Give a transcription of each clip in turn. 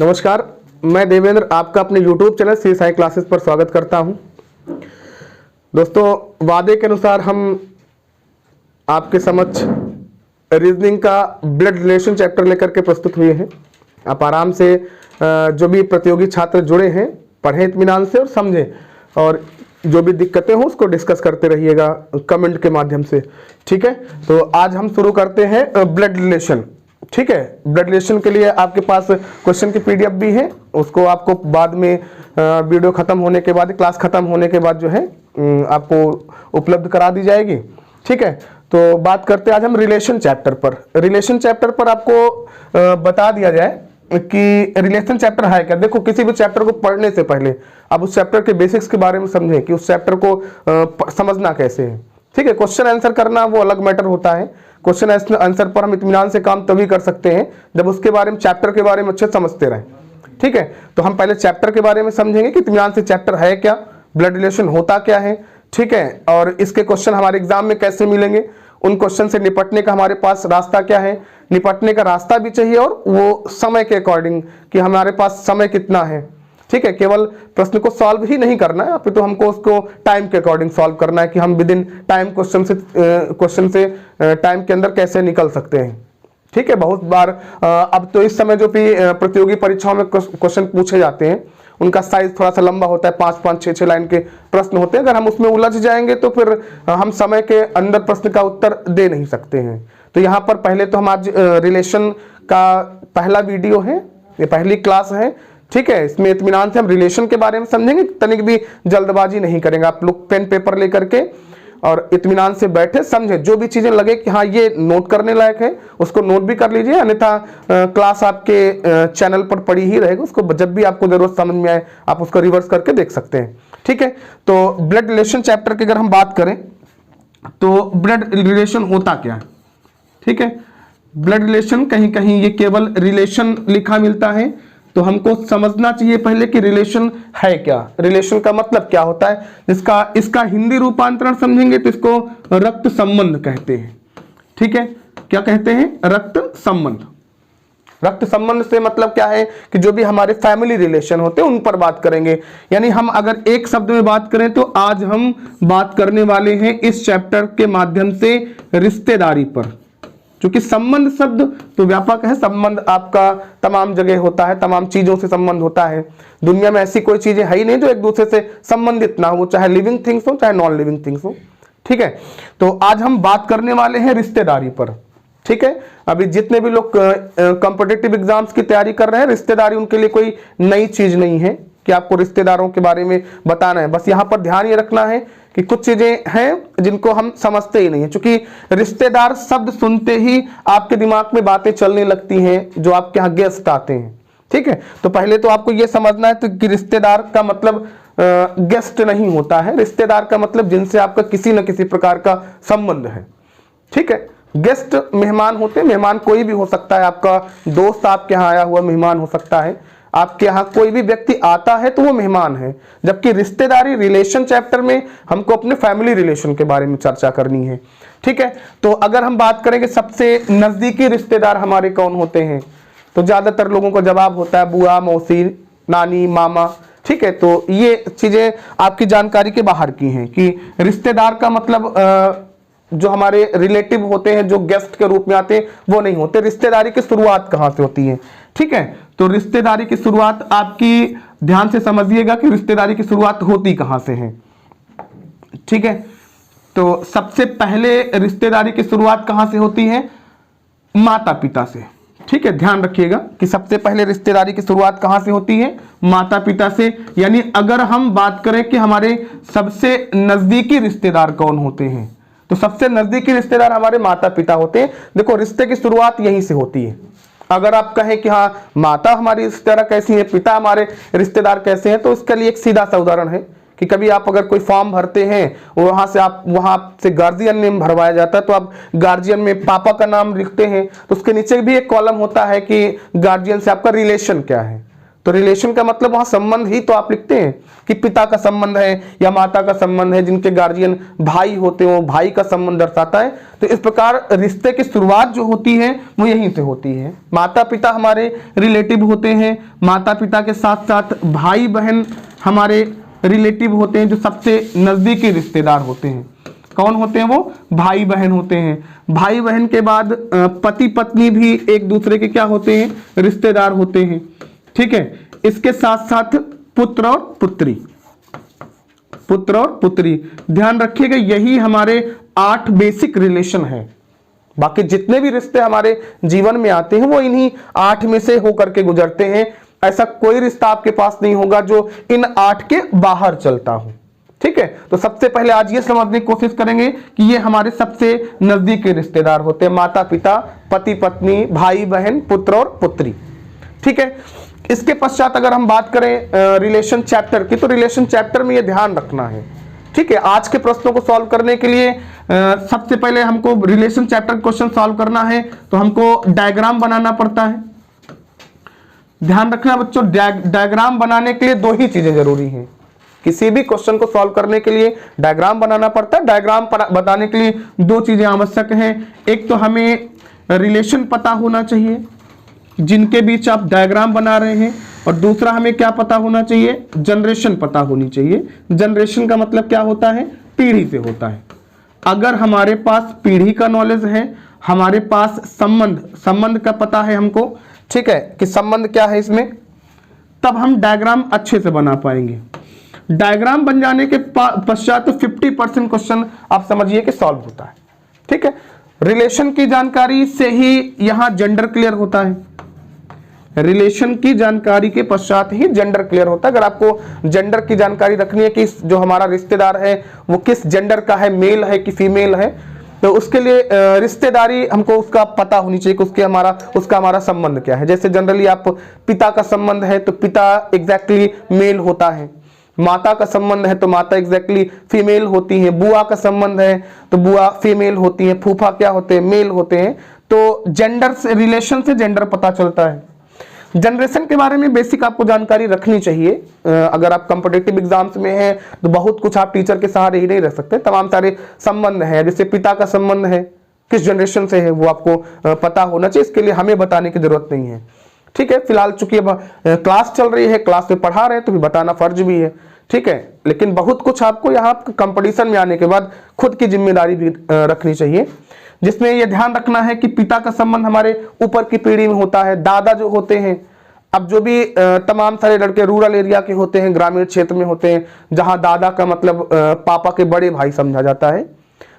नमस्कार, मैं देवेंद्र आपका अपने YouTube channel C Sai classes पर स्वागत करता हूं। दोस्तों, वादे के अनुसार हम आपके समक्ष रीजनिंग का ब्लड रिलेशन चैप्टर लेकर के प्रस्तुत हुए हैं। आप आराम से जो भी प्रतियोगी छात्र जुड़े हैं पढ़ें इत्मीनान से और समझें, और जो भी दिक्कतें हो उसको डिस्कस करते रहिएगा कमेंट के माध्यम से। ठीक है, तो आज हम शुरू करते हैं ब्लड रिलेशन। ठीक है, ब्लड रिलेशन के लिए आपके पास क्वेश्चन की पीडीएफ भी है, उसको आपको बाद में वीडियो खत्म होने के बाद, क्लास खत्म होने के बाद जो है आपको उपलब्ध करा दी जाएगी। ठीक है, तो बात करते हैं आज हम रिलेशन चैप्टर पर। रिलेशन चैप्टर पर आपको बता दिया जाए कि रिलेशन चैप्टर है क्या। देखो, किसी भी चैप्टर को पढ़ने से पहले आप उस चैप्टर के बेसिक्स के बारे में समझें कि उस चैप्टर को समझना कैसे है। ठीक है, क्वेश्चन आंसर करना वो अलग मैटर होता है। क्वेश्चन आंसर पर हम इत्मीनान से काम तभी कर सकते हैं जब उसके बारे में, चैप्टर के बारे में अच्छे समझते रहें। ठीक है, तो हम पहले चैप्टर के बारे में समझेंगे कि इत्मीनान से चैप्टर है क्या, ब्लड रिलेशन होता क्या है। ठीक है, और इसके क्वेश्चन हमारे एग्जाम में कैसे मिलेंगे, उन क्वेश्चन से निपटने का हमारे पास रास्ता क्या है। निपटने का रास्ता भी चाहिए और वो समय के अकॉर्डिंग कि हमारे पास समय कितना है। ठीक है, केवल प्रश्न को सॉल्व ही नहीं करना है, तो हमको उसको टाइम के अकॉर्डिंग सॉल्व करना है कि हम विद इन टाइम क्वेश्चन से टाइम के अंदर कैसे निकल सकते हैं। ठीक है, बहुत बार अब तो इस समय जो भी प्रतियोगी परीक्षाओं में क्वेश्चन पूछे जाते हैं उनका साइज थोड़ा सा लंबा होता है, 5-5, 6-6 लाइन के प्रश्न होते हैं। अगर हम उसमें उलझ जाएंगे तो फिर हम समय के अंदर प्रश्न का उत्तर दे नहीं सकते हैं। तो यहाँ पर पहले तो हम आज रिलेशन का पहला वीडियो है, ये पहली क्लास है। ठीक है, इसमें इत्मीनान से हम रिलेशन के बारे में समझेंगे, तनिक भी जल्दबाजी नहीं करेंगे। आप लोग पेन पेपर लेकर के और इत्मीनान से बैठे समझें, जो भी चीजें लगे कि हाँ ये नोट करने लायक है उसको नोट भी कर लीजिए, अन्यथा क्लास आपके चैनल पर पड़ी ही रहेगी, उसको जब भी आपको जरूरत समझ में आए आप उसको रिवर्स करके देख सकते हैं। ठीक है, तो ब्लड रिलेशन चैप्टर की अगर हम बात करें तो ब्लड रिलेशन होता क्या है। ठीक है, ब्लड रिलेशन कहीं कहीं ये केवल रिलेशन लिखा मिलता है, तो हमको समझना चाहिए पहले कि रिलेशन है क्या, रिलेशन का मतलब क्या होता है। इसका हिंदी रूपांतरण समझेंगे तो इसको रक्त संबंध कहते हैं। ठीक है, क्या कहते हैं, रक्त संबंध। रक्त संबंध से मतलब क्या है कि जो भी हमारे फैमिली रिलेशन होते हैं उन पर बात करेंगे। यानी हम अगर एक शब्द में बात करें तो आज हम बात करने वाले हैं इस चैप्टर के माध्यम से रिश्तेदारी पर। क्योंकि संबंध शब्द तो व्यापक है, संबंध आपका तमाम जगह होता है, तमाम चीजों से संबंध होता है। दुनिया में ऐसी कोई चीजें है ही नहीं जो एक दूसरे से संबंधित ना हो, चाहे लिविंग थिंग्स हो चाहे नॉन लिविंग थिंग्स हो। ठीक है, तो आज हम बात करने वाले हैं रिश्तेदारी पर। ठीक है, अभी जितने भी लोग कॉम्पिटिटिव एग्जाम्स की तैयारी कर रहे हैं, रिश्तेदारी उनके लिए कोई नई चीज नहीं है कि आपको रिश्तेदारों के बारे में बताना है। बस यहाँ पर ध्यान ये रखना है कि कुछ चीजें हैं जिनको हम समझते ही नहीं है, क्योंकि रिश्तेदार शब्द सुनते ही आपके दिमाग में बातें चलने लगती हैं जो आपके यहाँ गेस्ट आते हैं। ठीक है, तो पहले तो आपको ये समझना है तो कि रिश्तेदार का मतलब गेस्ट नहीं होता है, रिश्तेदार का मतलब जिनसे आपका किसी न किसी प्रकार का संबंध है। ठीक है, गेस्ट मेहमान होते हैं, मेहमान कोई भी हो सकता है, आपका दोस्त आपके यहाँ आया हुआ मेहमान हो सकता है, आपके यहाँ कोई भी व्यक्ति आता है तो वो मेहमान है। जबकि रिश्तेदारी रिलेशन चैप्टर में हमको अपने फैमिली रिलेशन के बारे में चर्चा करनी है। ठीक है, तो अगर हम बात करें कि सबसे नजदीकी रिश्तेदार हमारे कौन होते हैं, तो ज्यादातर लोगों का जवाब होता है बुआ, मौसी, नानी, मामा। ठीक है, तो ये चीजें आपकी जानकारी के बाहर की हैं कि रिश्तेदार का मतलब जो हमारे रिलेटिव होते हैं, जो गेस्ट के रूप में आते हैं, वो नहीं होते। रिश्तेदारी की शुरुआत कहाँ से होती है। ठीक है, तो रिश्तेदारी की शुरुआत आपकी ध्यान से समझिएगा कि रिश्तेदारी की शुरुआत होती कहाँ से है। ठीक है, तो सबसे पहले रिश्तेदारी की शुरुआत कहाँ से होती है, माता पिता से। ठीक है, ध्यान रखिएगा कि सबसे पहले रिश्तेदारी की शुरुआत कहाँ से होती है, माता पिता से। यानी अगर हम बात करें कि हमारे सबसे नजदीकी रिश्तेदार कौन होते हैं, तो सबसे नजदीकी रिश्तेदार हमारे माता पिता होते हैं। देखो, रिश्ते की शुरुआत यहीं से होती है। अगर आप कहें कि हाँ माता हमारी रिश्तेदार कैसी है, पिता हमारे रिश्तेदार कैसे हैं, तो इसके लिए एक सीधा सा उदाहरण है कि कभी आप अगर कोई फॉर्म भरते हैं, वहां से गार्जियन नेम भरवाया जाता है, तो आप गार्जियन में पापा का नाम लिखते हैं, तो उसके नीचे भी एक कॉलम होता है कि गार्जियन से आपका रिलेशन क्या है। तो रिलेशन का मतलब वहां संबंध ही तो आप लिखते हैं कि पिता का संबंध है या माता का संबंध है, जिनके गार्जियन भाई होते हो, भाई का संबंध दर्शाता है। तो इस प्रकार रिश्ते की शुरुआत जो होती है वो यहीं से होती है। माता पिता हमारे रिलेटिव होते हैं, माता पिता के साथ साथ भाई बहन हमारे रिलेटिव होते हैं, जो सबसे नजदीकी रिश्तेदार होते हैं। कौन होते हैं वो? भाई बहन होते हैं। भाई बहन के बाद पति पत्नी भी एक दूसरे के क्या होते हैं? रिश्तेदार होते हैं। ठीक है, इसके साथ साथ पुत्र और पुत्री, पुत्र और पुत्री, ध्यान रखिएगा यही हमारे 8 बेसिक रिलेशन है। बाकी जितने भी रिश्ते हमारे जीवन में आते हैं वो इन्हीं 8 में से होकर के गुजरते हैं। ऐसा कोई रिश्ता आपके पास नहीं होगा जो इन 8 के बाहर चलता हो। ठीक है, तो सबसे पहले आज ये समझने की कोशिश करेंगे कि ये हमारे सबसे नजदीकी रिश्तेदार होते हैं, माता पिता, पति पत्नी, भाई बहन, पुत्र और पुत्री। ठीक है, इसके पश्चात अगर हम बात करें रिलेशन चैप्टर की, तो रिलेशन चैप्टर में ये ध्यान रखना है। ठीक है, आज के प्रश्नों को सॉल्व करने के लिए सबसे पहले हमको रिलेशन चैप्टर क्वेश्चन सॉल्व करना है, तो हमको डायग्राम बनाना पड़ता है। ध्यान रखना बच्चों, डायग्राम बनाने के लिए 2 ही चीजें जरूरी हैं। किसी भी क्वेश्चन को सॉल्व करने के लिए डायग्राम बनाना पड़ता है। डायग्राम बताने के लिए 2 चीजें आवश्यक हैं। एक तो हमें रिलेशन पता होना चाहिए जिनके बीच आप डायग्राम बना रहे हैं, और दूसरा हमें क्या पता होना चाहिए? जनरेशन पता होनी चाहिए। जनरेशन का मतलब क्या होता है? पीढ़ी से होता है। अगर हमारे पास पीढ़ी का नॉलेज है, हमारे पास संबंध का पता है हमको, ठीक है, कि संबंध क्या है इसमें, तब हम डायग्राम अच्छे से बना पाएंगे। डायग्राम बन जाने के पश्चात तो 50% क्वेश्चन आप समझिए कि सॉल्व होता है। ठीक है, रिलेशन की जानकारी से ही यहां जेंडर क्लियर होता है। रिलेशन की जानकारी के पश्चात ही जेंडर क्लियर होता है। अगर आपको जेंडर की जानकारी रखनी है कि जो हमारा रिश्तेदार है वो किस जेंडर का है, मेल है कि फीमेल है, तो उसके लिए रिश्तेदारी हमको उसका पता होनी चाहिए कि उसका हमारा संबंध क्या है। जैसे जनरली आप पिता का संबंध है तो पिता एग्जैक्टली मेल होता है, माता का संबंध है तो माता एग्जैक्टली फीमेल होती है, बुआ का संबंध है तो बुआ फीमेल होती है, फूफा क्या होते हैं? मेल होते हैं। तो जेंडर से, रिलेशन से जेंडर पता चलता है। जनरेशन के बारे में बेसिक आपको जानकारी रखनी चाहिए। अगर आप कॉम्पिटिटिव एग्जाम्स में हैं तो बहुत कुछ आप टीचर के सहारे ही नहीं रह सकते। तमाम सारे संबंध हैं, जैसे पिता का संबंध है किस जनरेशन से है वो आपको पता होना चाहिए। इसके लिए हमें बताने की जरूरत नहीं है। ठीक है, फिलहाल चूंकि अब क्लास चल रही है, क्लास में पढ़ा रहे हैं तो भी बताना फर्ज भी है। ठीक है, लेकिन बहुत कुछ आपको यहाँ कंपटीशन में आने के बाद खुद की जिम्मेदारी भी रखनी चाहिए, जिसमें यह ध्यान रखना है कि पिता का संबंध हमारे ऊपर की पीढ़ी में होता है। दादा जो होते हैं, अब जो भी तमाम सारे लड़के रूरल एरिया के होते हैं, ग्रामीण क्षेत्र में होते हैं, जहां दादा का मतलब पापा के बड़े भाई समझा जाता है,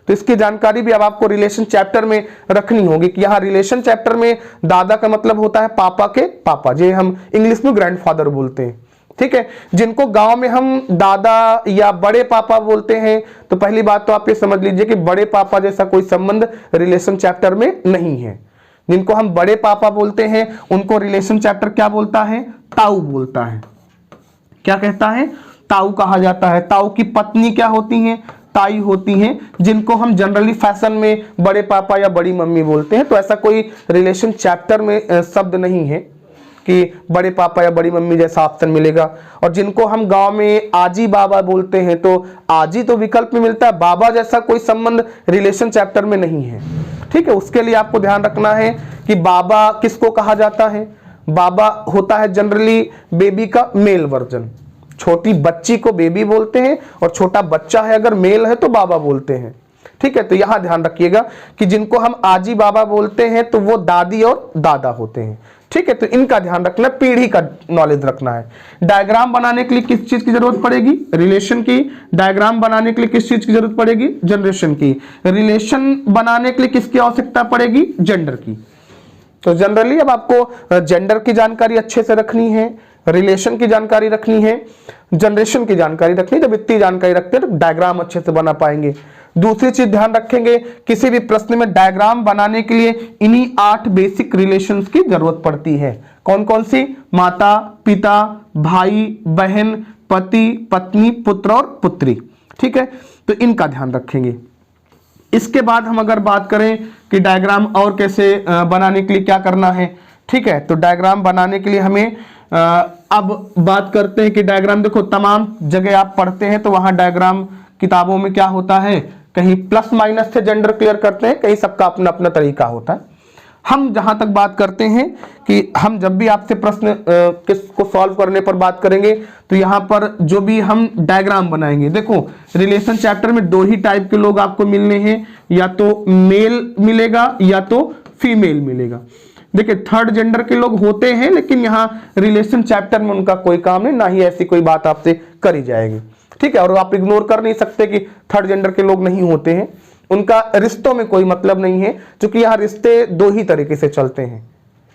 तो इसकी जानकारी भी अब आपको रिलेशन चैप्टर में रखनी होगी कि यहाँ रिलेशन चैप्टर में दादा का मतलब होता है पापा के पापा, जे हम इंग्लिश में ग्रैंडफादर बोलते हैं। ठीक है, जिनको गांव में हम दादा या बड़े पापा बोलते हैं, तो पहली बात तो आप ये समझ लीजिए कि बड़े पापा जैसा कोई संबंध रिलेशन चैप्टर में नहीं है। जिनको हम बड़े पापा बोलते हैं उनको रिलेशन चैप्टर क्या बोलता है? ताऊ बोलता है। क्या कहता है? ताऊ कहा जाता है। ताऊ की पत्नी क्या होती हैं? ताई होती हैं, जिनको हम जनरली फैशन में बड़े पापा या बड़ी मम्मी बोलते हैं। तो ऐसा कोई रिलेशन चैप्टर में शब्द नहीं है कि बड़े पापा या बड़ी मम्मी जैसा ऑप्शन मिलेगा। और जिनको हम गांव में आजी बाबा बोलते हैं, तो आजी तो विकल्प में मिलता है, बाबा जैसा कोई संबंध रिलेशन चैप्टर में नहीं है। ठीक है, उसके लिए आपको ध्यान रखना है कि बाबा किसको कहा जाता है? बाबा होता है जनरली बेबी का मेल वर्जन। छोटी बच्ची को बेबी बोलते हैं, और छोटा बच्चा है अगर मेल है तो बाबा बोलते हैं। ठीक है, तो यहां ध्यान रखिएगा कि जिनको हम आजी बाबा बोलते हैं तो वो दादी और दादा होते हैं। ठीक है, तो इनका ध्यान रखना, पीढ़ी का नॉलेज रखना है। डायग्राम बनाने के लिए किस चीज की जरूरत पड़ेगी? रिलेशन की। डायग्राम बनाने के लिए किस चीज की जरूरत पड़ेगी? जनरेशन की। रिलेशन बनाने के लिए किसकी आवश्यकता पड़ेगी? जेंडर की। तो जनरली अब आपको जेंडर की जानकारी अच्छे से रखनी है, रिलेशन की जानकारी रखनी है, जनरेशन की जानकारी रखनी है। जब इतनी जानकारी रखते हैं तो डायग्राम अच्छे से बना पाएंगे। दूसरी चीज ध्यान रखेंगे, किसी भी प्रश्न में डायग्राम बनाने के लिए इन्हीं 8 बेसिक रिलेशंस की जरूरत पड़ती है। कौन कौन सी? माता पिता, भाई बहन, पति पत्नी, पुत्र और पुत्री। ठीक है, तो इनका ध्यान रखेंगे। इसके बाद हम अगर बात करें कि डायग्राम और कैसे बनाने के लिए क्या करना है, ठीक है, तो डायग्राम बनाने के लिए हमें अब बात करते हैं कि डायग्राम देखो तमाम जगह आप पढ़ते हैं तो वहां डायग्राम किताबों में क्या होता है, कहीं प्लस माइनस से जेंडर क्लियर करते हैं, कहीं सबका अपना अपना तरीका होता है। हम जहां तक बात करते हैं कि हम जब भी आपसे प्रश्न किसको सॉल्व करने पर बात करेंगे तो यहां पर जो भी हम डायग्राम बनाएंगे, देखो रिलेशन चैप्टर में दो ही टाइप के लोग आपको मिलने हैं, या तो मेल मिलेगा या तो फीमेल मिलेगा। देखिए थर्ड जेंडर के लोग होते हैं लेकिन यहाँ रिलेशन चैप्टर में उनका कोई काम नहीं, ना ही ऐसी कोई बात आपसे करी जाएगी, ठीक है। और आप इग्नोर कर नहीं सकते कि थर्ड जेंडर के लोग नहीं होते हैं, उनका रिश्तों में कोई मतलब नहीं है, क्योंकि यहाँ रिश्ते दो ही तरीके से चलते हैं,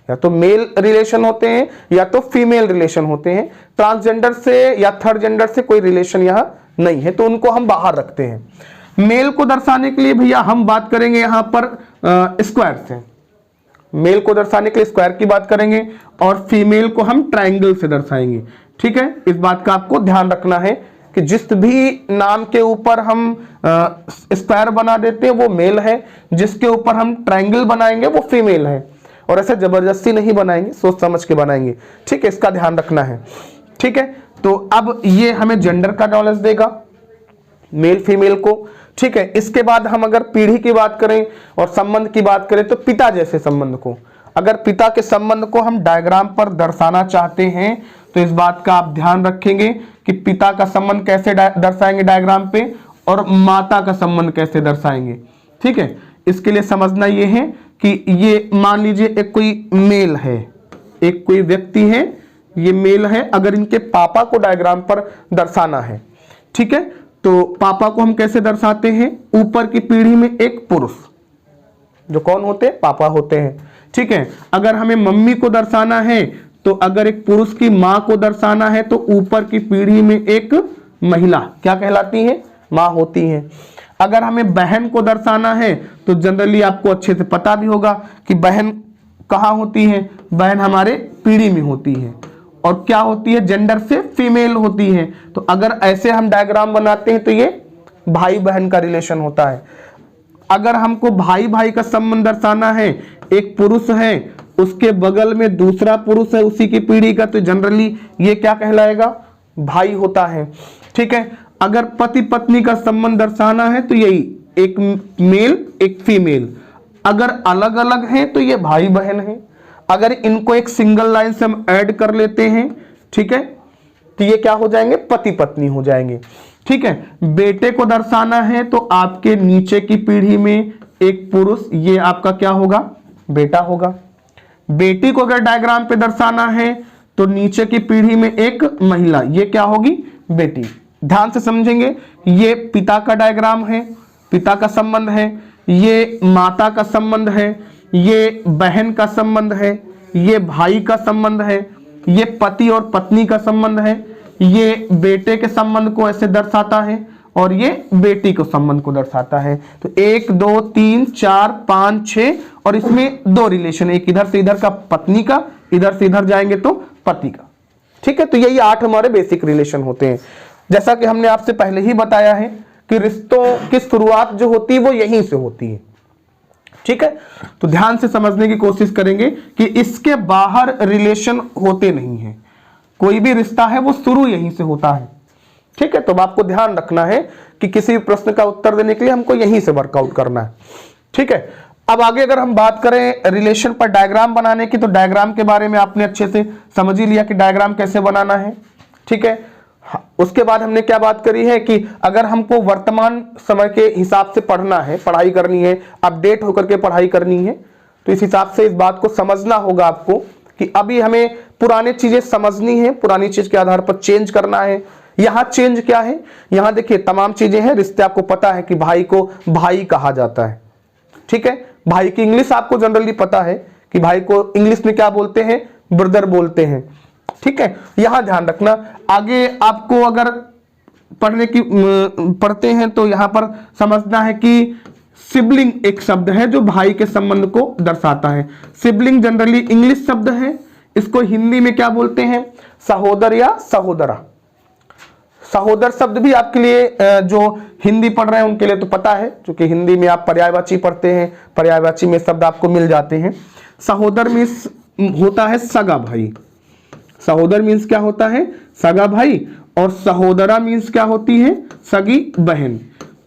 या तो मेल रिलेशन होते हैं या तो फीमेल रिलेशन होते हैं। ट्रांसजेंडर से या थर्ड जेंडर से कोई रिलेशन यहाँ नहीं है, तो उनको हम बाहर रखते हैं। मेल को दर्शाने के लिए भैया हम बात करेंगे यहाँ पर स्क्वायर से, मेल को दर्शाने के लिए स्क्वायर की बात करेंगे और फीमेल को हम ट्रायंगल से दर्शाएंगे, ठीक है। इस बात का आपको ध्यान रखना है कि जिस भी नाम के ऊपर हम स्क्वायर बना देते हैं वो मेल है, जिसके ऊपर हम ट्रायंगल बनाएंगे वो फीमेल है, और ऐसे जबरदस्ती नहीं बनाएंगे, सोच समझ के बनाएंगे, ठीक है। इसका ध्यान रखना है, ठीक है। तो अब ये हमें जेंडर का नॉलेज देगा मेल फीमेल को, ठीक है। इसके बाद हम अगर पीढ़ी की बात करें और संबंध की बात करें तो पिता जैसे संबंध को, अगर पिता के संबंध को हम डायग्राम पर दर्शाना चाहते हैं तो इस बात का आप ध्यान रखेंगे कि पिता का संबंध कैसे दर्शाएंगे डायग्राम पे और माता का संबंध कैसे दर्शाएंगे, ठीक है। इसके लिए समझना ये है कि ये मान लीजिए एक कोई मेल है, एक कोई व्यक्ति है, ये मेल है, अगर इनके पापा को डायग्राम पर दर्शाना है, ठीक है, तो पापा को हम कैसे दर्शाते हैं, ऊपर की पीढ़ी में एक पुरुष, जो कौन होते हैं, पापा होते हैं, ठीक है। अगर हमें मम्मी को दर्शाना है तो अगर एक पुरुष की मां को दर्शाना है तो ऊपर की पीढ़ी में एक महिला क्या कहलाती है, मां होती है। अगर हमें बहन को दर्शाना है तो जनरली आपको अच्छे से पता भी होगा कि बहन कहाँ होती है, बहन हमारे पीढ़ी में होती है और क्या होती है, जेंडर से फीमेल होती है। तो अगर ऐसे हम डायग्राम बनाते हैं तो ये भाई बहन का रिलेशन होता है। अगर हमको भाई भाई का संबंध दर्शाना है, एक पुरुष है उसके बगल में दूसरा पुरुष है उसी की पीढ़ी का, तो जनरली ये क्या कहलाएगा, भाई होता है, ठीक है। अगर पति पत्नी का संबंध दर्शाना है तो यही एक मेल एक फीमेल, अगर अलग अलग हैं तो ये भाई बहन है, अगर इनको एक सिंगल लाइन से हम ऐड कर लेते हैं, ठीक है, तो ये क्या हो जाएंगे, पति पत्नी हो जाएंगे, ठीक है। बेटे को दर्शाना है तो आपके नीचे की पीढ़ी में एक पुरुष, ये आपका क्या होगा, बेटा होगा। बेटी को अगर डायग्राम पे दर्शाना है तो नीचे की पीढ़ी में एक महिला, ये क्या होगी, बेटी। ध्यान से समझेंगे, ये पिता का डायग्राम है, पिता का संबंध है, ये माता का संबंध है, ये बहन का संबंध है, ये भाई का संबंध है, ये पति और पत्नी का संबंध है, ये बेटे के संबंध को ऐसे दर्शाता है और ये बेटी के संबंध को दर्शाता है। तो 1 2 3 4 5 6 और इसमें दो रिलेशन, एक इधर से इधर का पत्नी का, इधर से इधर जाएंगे तो पति का, ठीक है। तो यही 8 हमारे बेसिक रिलेशन होते हैं। जैसा कि हमने आपसे पहले ही बताया है कि रिश्तों की शुरुआत जो होती है वो यहीं से होती है, ठीक है। तो ध्यान से समझने की कोशिश करेंगे कि इसके बाहर रिलेशन होते नहीं है, कोई भी रिश्ता है वो शुरू यहीं से होता है, ठीक है। तो आपको ध्यान रखना है कि किसी भी प्रश्न का उत्तर देने के लिए हमको यहीं से वर्कआउट करना है, ठीक है। अब आगे अगर हम बात करें रिलेशन पर डायग्राम बनाने की, तो डायग्राम के बारे में आपने अच्छे से समझ ही लिया कि डायग्राम कैसे बनाना है, ठीक है। उसके बाद हमने क्या बात करी है कि अगर हमको वर्तमान समय के हिसाब से पढ़ना है, पढ़ाई करनी है, अपडेट होकर के पढ़ाई करनी है, तो इस हिसाब से इस बात को समझना होगा आपको कि अभी हमें पुरानी चीजें समझनी है, पुरानी चीज के आधार पर चेंज करना है। यहाँ चेंज क्या है, यहाँ देखिए तमाम चीजें हैं, रिश्ते आपको पता है कि भाई को भाई कहा जाता है, ठीक है। भाई की इंग्लिश आपको जनरली पता है कि भाई को इंग्लिश में क्या बोलते हैं, ब्रदर बोलते हैं, ठीक है। यहां ध्यान रखना। आगे आपको अगर पढ़ते हैं तो यहां पर समझना है कि सिबलिंग एक शब्द है जो भाई के संबंध को दर्शाता है। सिबलिंग जनरली इंग्लिश शब्द है, इसको हिंदी में क्या बोलते हैं, सहोदर या सहोदरा। सहोदर शब्द भी आपके लिए जो हिंदी पढ़ रहे हैं उनके लिए तो पता है, क्योंकि हिंदी में आप पर्यायवाची पढ़ते हैं, पर्यायवाची में शब्द आपको मिल जाते हैं। सहोदर मीन्स होता है सगा भाई। सहोदर मीन्स क्या होता है? सगा भाई। और सहोदरा मीन्स क्या होती है? सगी बहन।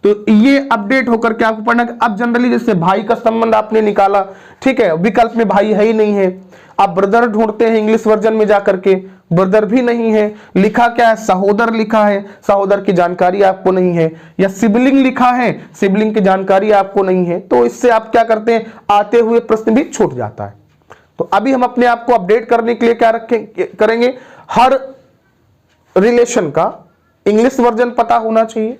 तो ये अपडेट होकर के आपको पढ़ना। अब जनरली जैसे भाई का संबंध आपने निकाला, ठीक है, विकल्प में भाई है ही नहीं है, आप ब्रदर ढूंढते हैं इंग्लिश वर्जन में जाकर के, ब्रदर भी नहीं है, लिखा क्या है? सहोदर लिखा है, सहोदर की जानकारी आपको नहीं है, या सिबलिंग लिखा है, सिबलिंग की जानकारी आपको नहीं है, तो इससे आप क्या करते हैं? आते हुए प्रश्न भी छूट जाता है। तो अभी हम अपने आप को अपडेट करने के लिए क्या करेंगे? हर रिलेशन का इंग्लिश वर्जन पता होना चाहिए,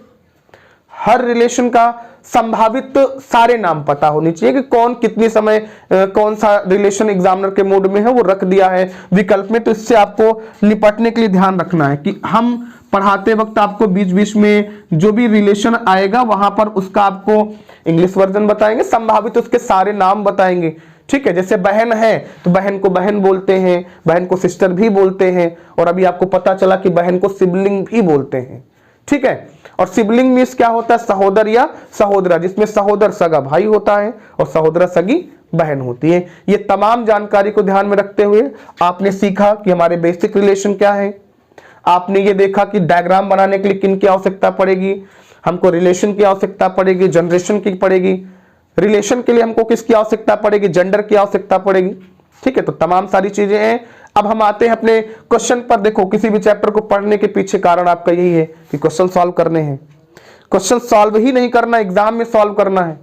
हर रिलेशन का संभावित सारे नाम पता होने चाहिए कि कौन कितने समय कौन सा रिलेशन एग्जामिनर के मोड में है वो रख दिया है विकल्प में। तो इससे आपको निपटने के लिए ध्यान रखना है कि हम पढ़ाते वक्त आपको बीच बीच में जो भी रिलेशन आएगा वहां पर उसका आपको इंग्लिश वर्जन बताएंगे, संभावित उसके सारे नाम बताएंगे, ठीक है। जैसे बहन है तो बहन को बहन बोलते हैं, बहन को सिस्टर भी बोलते हैं, और अभी आपको पता चला कि बहन को सिबलिंग भी बोलते हैं, ठीक है। और सिबलिंग मीन्स क्या होता है? सहोदर या सहोदरा, जिसमें सहोदर सगा भाई होता है और सहोदरा सगी बहन होती है। ये तमाम जानकारी को ध्यान में रखते हुए आपने सीखा कि हमारे बेसिक रिलेशन क्या है, आपने ये देखा कि डायग्राम बनाने के लिए किन की आवश्यकता पड़ेगी, हमको रिलेशन की आवश्यकता पड़ेगी, जनरेशन की पड़ेगी, रिलेशन के लिए हमको किसकी आवश्यकता पड़ेगी? जेंडर की आवश्यकता पड़ेगी, ठीक है। तो तमाम सारी चीजें हैं। अब हम आते हैं अपने क्वेश्चन पर। देखो, किसी भी चैप्टर को पढ़ने के पीछे कारण आपका यही है कि क्वेश्चन सॉल्व करने हैं। क्वेश्चन सॉल्व ही नहीं करना, एग्जाम में सॉल्व करना है।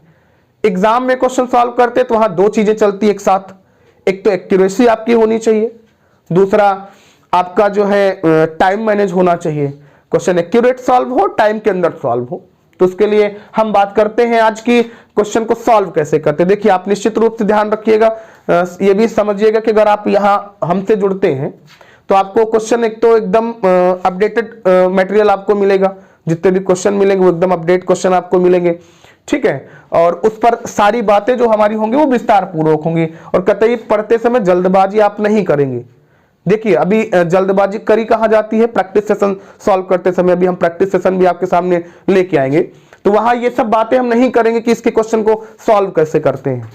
एग्जाम में क्वेश्चन सॉल्व करते तो वहां दो चीजें चलती है एक साथ, एक तो एक्यूरेसी आपकी होनी चाहिए, दूसरा आपका जो है टाइम मैनेज होना चाहिए। क्वेश्चन एक्यूरेट सॉल्व हो, टाइम के अंदर सॉल्व हो। तो उसके लिए हम बात करते हैं आज की क्वेश्चन को सॉल्व कैसे करते हैं। देखिए, आप निश्चित रूप से ध्यान रखिएगा, ये भी समझिएगा कि अगर आप यहाँ हमसे जुड़ते हैं तो आपको क्वेश्चन एक तो एकदम अपडेटेड मटेरियल आपको मिलेगा, जितने भी क्वेश्चन मिलेंगे वो एकदम अपडेट क्वेश्चन आपको मिलेंगे, ठीक है। और उस पर सारी बातें जो हमारी होंगी वो विस्तार पूर्वक होंगी, और कतई पढ़ते समय जल्दबाजी आप नहीं करेंगे। देखिए, अभी जल्दबाजी करी कहाँ जाती है? प्रैक्टिस सेशन सॉल्व करते समय। अभी हम प्रैक्टिस सेशन भी आपके सामने लेके आएंगे, तो वहां ये सब बातें हम नहीं करेंगे कि इसके क्वेश्चन को सॉल्व कैसे करते हैं।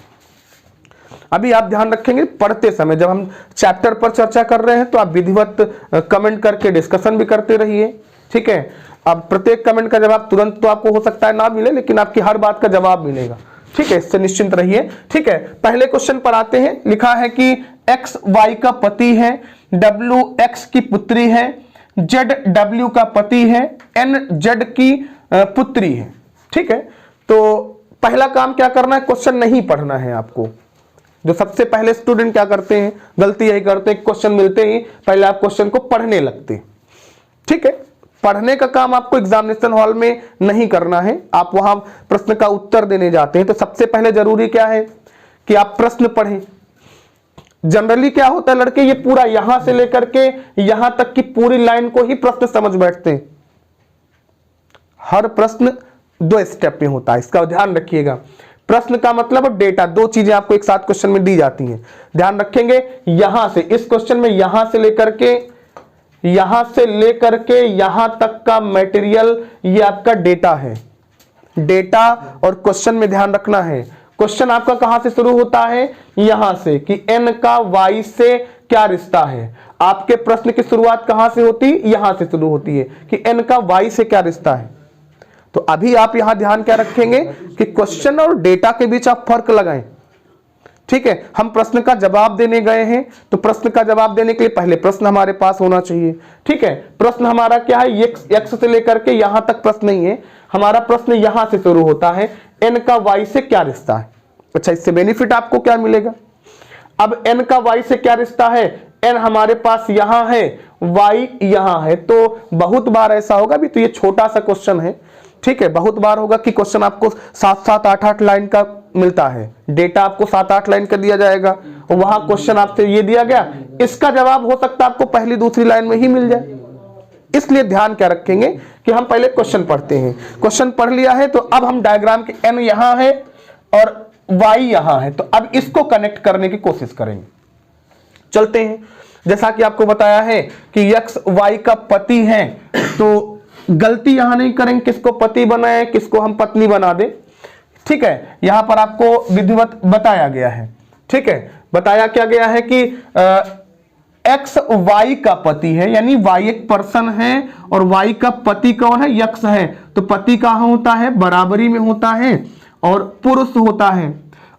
अभी आप ध्यान रखेंगे पढ़ते समय, जब हम चैप्टर पर चर्चा कर रहे हैं तो आप विधिवत कमेंट करके डिस्कशन भी करते रहिए, ठीक है। अब प्रत्येक कमेंट का जवाब तुरंत तो आपको हो सकता है ना मिले, लेकिन आपकी हर बात का जवाब मिलेगा, ठीक है, इससे निश्चिंत रहिए, ठीक है। पहले क्वेश्चन पर आते हैं। लिखा है कि एक्स वाई का पति है, डब्ल्यू एक्स की पुत्री है, जेड डब्ल्यू का पति है, एन जेड की पुत्री है, ठीक है। तो पहला काम क्या करना है? क्वेश्चन नहीं पढ़ना है आपको। जो सबसे पहले स्टूडेंट क्या करते हैं, गलती यही करते हैं, क्वेश्चन मिलते ही पहले आप क्वेश्चन को पढ़ने लगते हैं, ठीक है। पढ़ने का काम आपको एग्जामिनेशन हॉल में नहीं करना है, आप वहां प्रश्न का उत्तर देने जाते हैं। तो सबसे पहले जरूरी क्या है कि आप प्रश्न पढ़ें। जनरली क्या होता है, लड़के ये पूरा यहां से लेकर के यहां तक की पूरी लाइन को ही प्रश्न समझ बैठते हैं। हर प्रश्न 2 स्टेप में होता है, इसका ध्यान रखिएगा। प्रश्न का मतलब और डेटा, दो चीजें आपको एक साथ क्वेश्चन में दी जाती हैं, ध्यान रखेंगे। यहां से इस क्वेश्चन में यहां से लेकर के यहां तक का मटेरियल ये आपका डेटा है। डेटा और क्वेश्चन में ध्यान रखना है। क्वेश्चन आपका कहां से शुरू होता है? यहां से, कि n का y से क्या रिश्ता है। आपके प्रश्न की शुरुआत कहां से होती है? यहां से शुरू होती है कि n का y से क्या रिश्ता है। तो अभी आप यहां ध्यान क्या रखेंगे कि क्वेश्चन और डेटा के बीच आप फर्क लगाएं, ठीक है। हम प्रश्न का जवाब देने गए हैं, तो प्रश्न का जवाब देने के लिए पहले प्रश्न हमारे पास होना चाहिए, ठीक है। प्रश्न हमारा क्या है? एक्स से लेकर के यहां तक प्रश्न नहीं है, हमारा प्रश्न यहां से शुरू होता है, n का y से क्या रिश्ता है। अच्छा, इससे बेनिफिट आपको क्या मिलेगा? अब n का y से क्या रिश्ता है? n हमारे पास यहां है, y यहां है। तो बहुत बार ऐसा होगा, भी तो ये छोटा सा क्वेश्चन है, ठीक है। बहुत बार होगा कि क्वेश्चन आपको 7-7, 8-8 लाइन का मिलता है, डेटा आपको 7-8 लाइन का दिया जाएगा, और वहां क्वेश्चन आपसे ये दिया गया, इसका जवाब हो सकता है आपको पहली दूसरी लाइन में ही मिल जाए। इसलिए ध्यान क्या रखेंगे कि हम पहले क्वेश्चन पढ़ते हैं। क्वेश्चन पढ़ लिया है तो अब हम डायग्राम के n यहां है और y यहां है, तो अब इसको कनेक्ट करने की कोशिश करेंगे। चलते हैं। जैसा कि आपको बताया है कि x y का पति है, तो गलती यहां नहीं करेंगे किसको पति बनाए किसको हम पत्नी बना दें, ठीक है। यहां पर आपको विधिवत बताया गया है, ठीक है। बताया क्या गया है कि एक्स वाई का पति है, यानी वाई एक पर्सन है और वाई का पति कौन है, यक्स है। तो पति कहां होता है, बराबरी में होता है और पुरुष होता है।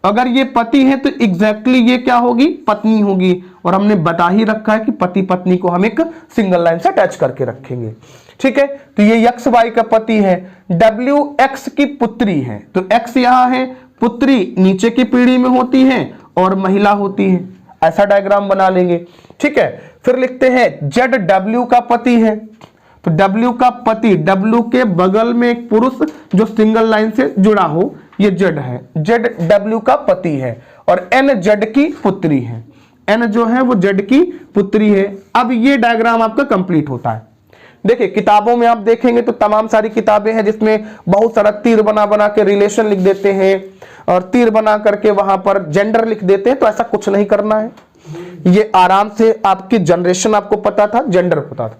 अगर ये पति है तो एग्जैक्टली ये क्या होगी, पत्नी होगी। और हमने बता ही रखा है कि पति पत्नी को हम एक सिंगल लाइन से अटैच करके रखेंगे। ठीक है, तो ये एक्स वाई का पति है। डब्ल्यू एक्स की पुत्री है, तो एक्स यहां है, पुत्री नीचे की पीढ़ी में होती है और महिला होती है। ऐसा डायग्राम बना लेंगे। ठीक है, फिर लिखते हैं जेड डब्ल्यू का पति है, तो डब्ल्यू का पति, डब्ल्यू के बगल में एक पुरुष जो सिंगल लाइन से जुड़ा हो, ये जेड है, जेड डब्ल्यू का पति है। और एन जेड की पुत्री है, एन जो है वो जेड की पुत्री है। अब ये डायग्राम आपका कंप्लीट होता है। देखिए किताबों में आप देखेंगे तो तमाम सारी किताबें हैं जिसमें बहुत सारा तीर बना बना के रिलेशन लिख देते हैं और तीर बना करके वहां पर जेंडर लिख देते हैं। तो ऐसा कुछ नहीं करना है, ये आराम से आपकी जनरेशन आपको पता था, जेंडर पता था,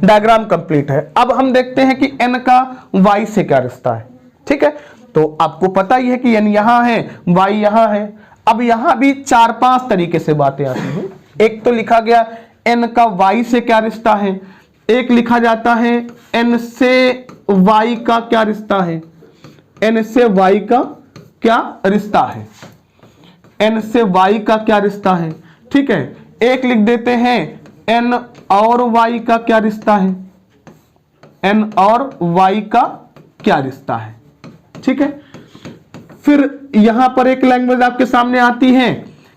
डायग्राम कंप्लीट है। अब हम देखते हैं कि एन का वाई से क्या रिश्ता है। ठीक है, तो आपको पता ही है कि एन यहां है, वाई यहां है। अब यहां भी 4-5 तरीके से बातें आती हैं। एक तो लिखा गया एन का वाई से क्या रिश्ता है, एक लिखा जाता है एन से वाई का क्या रिश्ता है, एन से वाई का क्या रिश्ता है, एन से वाई का क्या रिश्ता है। ठीक है, एक लिख देते हैं एन और वाई का क्या रिश्ता है, एन और वाई का क्या रिश्ता है। ठीक है, फिर यहां पर एक लैंग्वेज आपके सामने आती है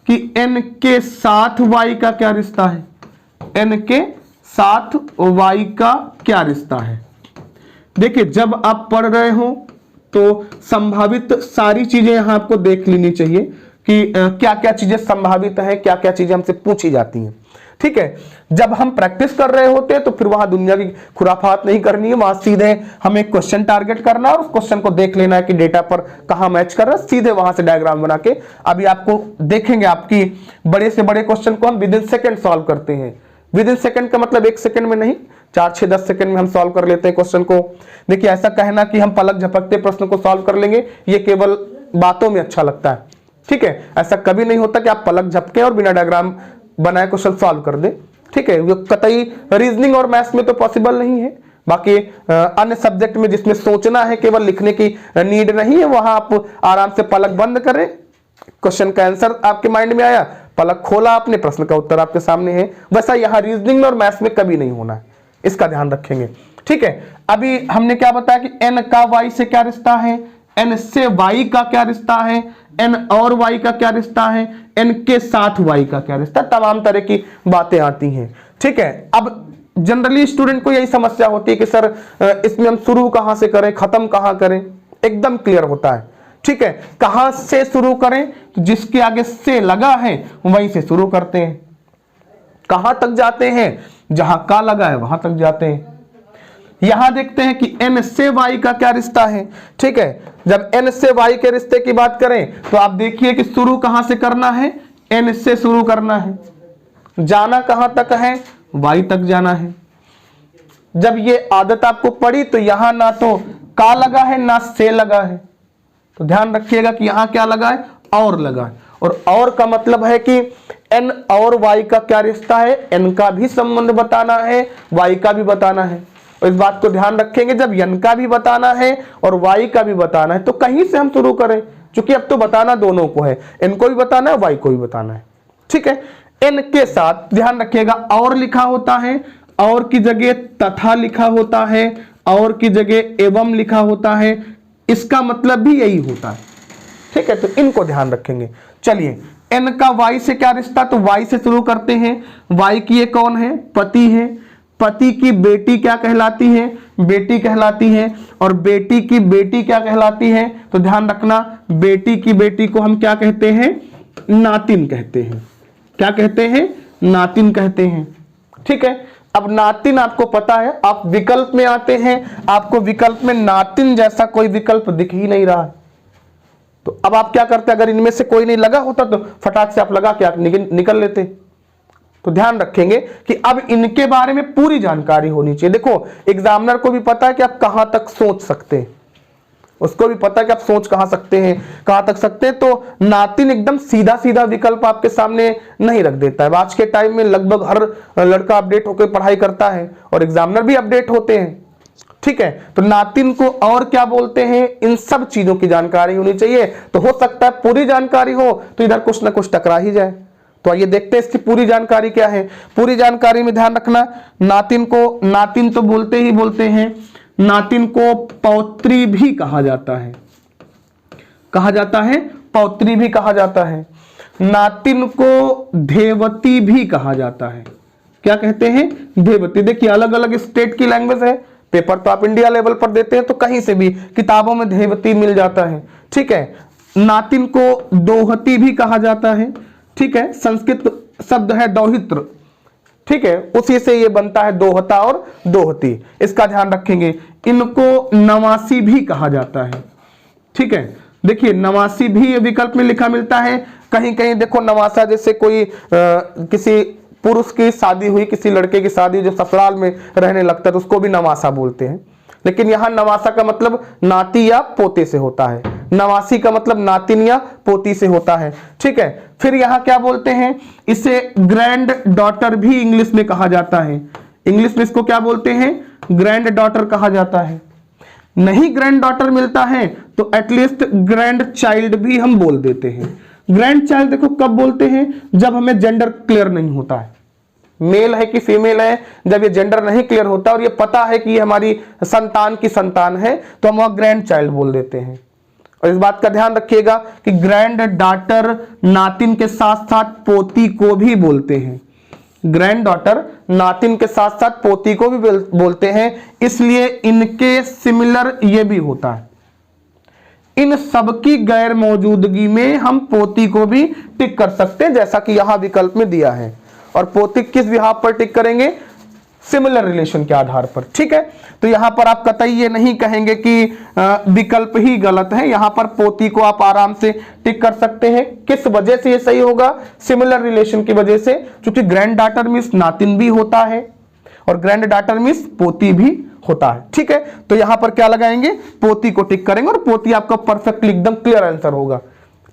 कि एन के साथ वाई का क्या रिश्ता है, एन के साथ वाई का क्या रिश्ता है। देखिए जब आप पढ़ रहे हो तो संभावित सारी चीजें यहां आपको देख लेनी चाहिए कि क्या क्या चीजें संभावित है, क्या क्या चीजें हमसे पूछी जाती हैं। ठीक है, जब हम प्रैक्टिस कर रहे होते हैं तो फिर वहां दुनिया की खुराफात नहीं करनी है, वहां सीधे हमें क्वेश्चन टारगेट करना है और उस क्वेश्चन को देख लेना है कि डेटा पर कहां मैच कर रहा है, सीधे वहां से डायग्राम बना के। अभी आपको देखेंगे आपकी बड़े से बड़े क्वेश्चन को हम विद इन सेकंड सॉल्व करते हैं। विद इन सेकंड का मतलब 1 सेकंड में नहीं, 4, 6, 10 सेकंड में हम सॉल्व कर लेते हैं क्वेश्चन को। देखिए ऐसा कहना कि हम पलक झपकते प्रश्न को सॉल्व कर लेंगे, ये केवल बातों में अच्छा लगता है। ठीक है, ऐसा कभी नहीं होता कि आप पलक झपके और बिना डायग्राम बनाए क्वेश्चन सॉल्व कर दें। ठीक है, वो कतई रीजनिंग और मैथ्स में तो पॉसिबल नहीं है। बाकी अन्य सब्जेक्ट में जिसमें सोचना है, केवल लिखने की नीड नहीं है, वहां आप आराम से पलक बंद करें, क्वेश्चन का आंसर आपके माइंड में आया, पलक खोला आपने, प्रश्न का उत्तर आपके सामने है। वैसा यहां रीजनिंग और मैथ्स में कभी नहीं होना है, इसका ध्यान रखेंगे। ठीक है, अभी हमने क्या बताया कि एन का वाई से क्या रिश्ता है, एन से वाई का क्या रिश्ता है, एन और वाई का क्या रिश्ता है, एन के साथ वाई का क्या रिश्ता, तमाम तरह की बातें आती हैं। ठीक है, अब जनरली स्टूडेंट को यही समस्या होती है कि सर इसमें हम शुरू कहां से करें, खत्म कहां करें। एकदम क्लियर होता है। ठीक है, कहां से शुरू करें, तो जिसके आगे से लगा है वहीं से शुरू करते हैं। कहां तक जाते हैं, जहां का लगा है वहां तक जाते हैं। यहां देखते हैं कि एन से वाई का क्या रिश्ता है। ठीक है, जब एन से वाई के रिश्ते की बात करें तो आप देखिए कि शुरू कहां से करना है, एन से शुरू करना है, जाना कहां तक है, वाई तक जाना है। जब ये आदत आपको पड़ी तो यहां ना तो का लगा है ना से लगा है, तो ध्यान रखिएगा कि यहां क्या लगा है, और लगा है। और का मतलब है कि एन और वाई का क्या रिश्ता है, एन का भी संबंध बताना है, वाई का भी बताना है। और इस बात को ध्यान रखेंगे, जब एन का भी बताना है और वाई का भी बताना है तो कहीं से हम शुरू करें, क्योंकि अब तो बताना दोनों को है, एन को भी बताना है, वाई को भी बताना है। ठीक है, एन के साथ ध्यान रखिएगा और लिखा होता है, और की जगह तथा लिखा होता है, और की जगह एवं लिखा होता है, इसका मतलब भी यही होता है। ठीक है, तो इनको ध्यान रखेंगे। चलिए, एन का वाई से क्या रिश्ता, तो वाई से शुरू करते हैं। वाई की ये कौन है, पति है। पति की बेटी क्या कहलाती है, बेटी कहलाती है। और बेटी की बेटी क्या कहलाती है, तो ध्यान रखना, बेटी की बेटी को हम क्या कहते हैं, नातिन कहते हैं। क्या कहते हैं, नातिन कहते हैं। ठीक है, अब नातिन आपको पता है, आप विकल्प में आते हैं, आपको विकल्प में नातिन जैसा कोई विकल्प दिख ही नहीं रहा। तो अब आप क्या करते, अगर इनमें से कोई नहीं लगा होता तो फटाक से आप लगा के आप निकल लेते। तो ध्यान रखेंगे कि अब इनके बारे में पूरी जानकारी होनी चाहिए। देखो एग्जामिनर को भी पता है कि आप कहां तक सोच सकते हैं। उसको भी पता है कि आप सोच कहां सकते हैं, कहां तक सकते हैं। तो नातिन एकदम सीधा सीधा विकल्प आपके सामने नहीं रख देता है। आज के टाइम में लगभग हर लड़का अपडेट होकर पढ़ाई करता है और एग्जामिनर भी अपडेट होते हैं, ठीक है। तो नातिन को और क्या बोलते हैं, इन सब चीजों की जानकारी होनी चाहिए। तो हो सकता है पूरी जानकारी हो तो इधर कुछ ना कुछ टकरा ही जाए। तो आइए देखते हैं इसकी पूरी जानकारी क्या है। पूरी जानकारी में ध्यान रखना, नातिन को, नातिन तो बोलते ही बोलते हैं, नातिन को पौत्री भी कहा जाता है। कहा जाता है, पौत्री भी कहा जाता है। नातिन को धेवती भी कहा जाता है। क्या कहते हैं, धेवती। देखिए अलग अलग स्टेट की लैंग्वेज है, पेपर तो आप इंडिया लेवल पर देते हैं तो कहीं से भी किताबों में धेवती मिल जाता है, ठीक है। नातिन को दोहती भी कहा जाता है, ठीक है। संस्कृत शब्द है दौहित्र, ठीक है, उसी से ये बनता है दोहता और दोहती, इसका ध्यान रखेंगे। इनको नवासी भी कहा जाता है, ठीक है। देखिए नवासी भी ये विकल्प में लिखा मिलता है। कहीं कहीं देखो नवासा, जैसे कोई किसी पुरुष की शादी हुई, किसी लड़के की शादी जो ससुराल में रहने लगता है तो उसको भी नवासा बोलते हैं। लेकिन यहां नवासा का मतलब नाती या पोते से होता है, नवासी का मतलब नातिन या पोती से होता है, ठीक है। फिर यहां क्या बोलते हैं, इसे ग्रैंड डॉटर भी इंग्लिश में कहा जाता है। इंग्लिश में इसको क्या बोलते हैं, ग्रैंड डॉटर कहा जाता है। नहीं ग्रैंड डॉटर मिलता है तो एटलीस्ट ग्रैंड चाइल्ड भी हम बोल देते हैं। ग्रैंड चाइल्ड देखो कब बोलते हैं, जब हमें जेंडर क्लियर नहीं होता है, मेल है कि फीमेल है। जब ये जेंडर नहीं क्लियर होता और ये पता है कि ये हमारी संतान की संतान है तो हम वहां ग्रैंड चाइल्ड बोल देते हैं। और इस बात का ध्यान रखिएगा कि ग्रैंड डॉटर नातिन के साथ साथ पोती को भी बोलते हैं। ग्रैंड डॉटर नातिन के साथ साथ पोती को भी बोलते हैं, इसलिए इनके सिमिलर ये भी होता है। इन सबकी गैर मौजूदगी में हम पोती को भी टिक कर सकते हैं, जैसा कि यहां विकल्प में दिया है। और पोती किस विभाग पर टिक करेंगे, सिमिलर रिलेशन के आधार पर, ठीक है। तो यहां पर आप कतई ये नहीं कहेंगे कि विकल्प ही गलत है, यहां पर पोती को आप आराम से टिक कर सकते हैं। किस वजह से ये सही होगा, सिमिलर रिलेशन की वजह से, क्योंकि ग्रैंड डॉटर मींस नातिन भी होता है और ग्रैंड डॉटर मींस पोती भी होता है, ठीक है। तो यहां पर क्या लगाएंगे, पोती को टिक करेंगे और पोती आपका परफेक्टली एकदम क्लियर आंसर होगा,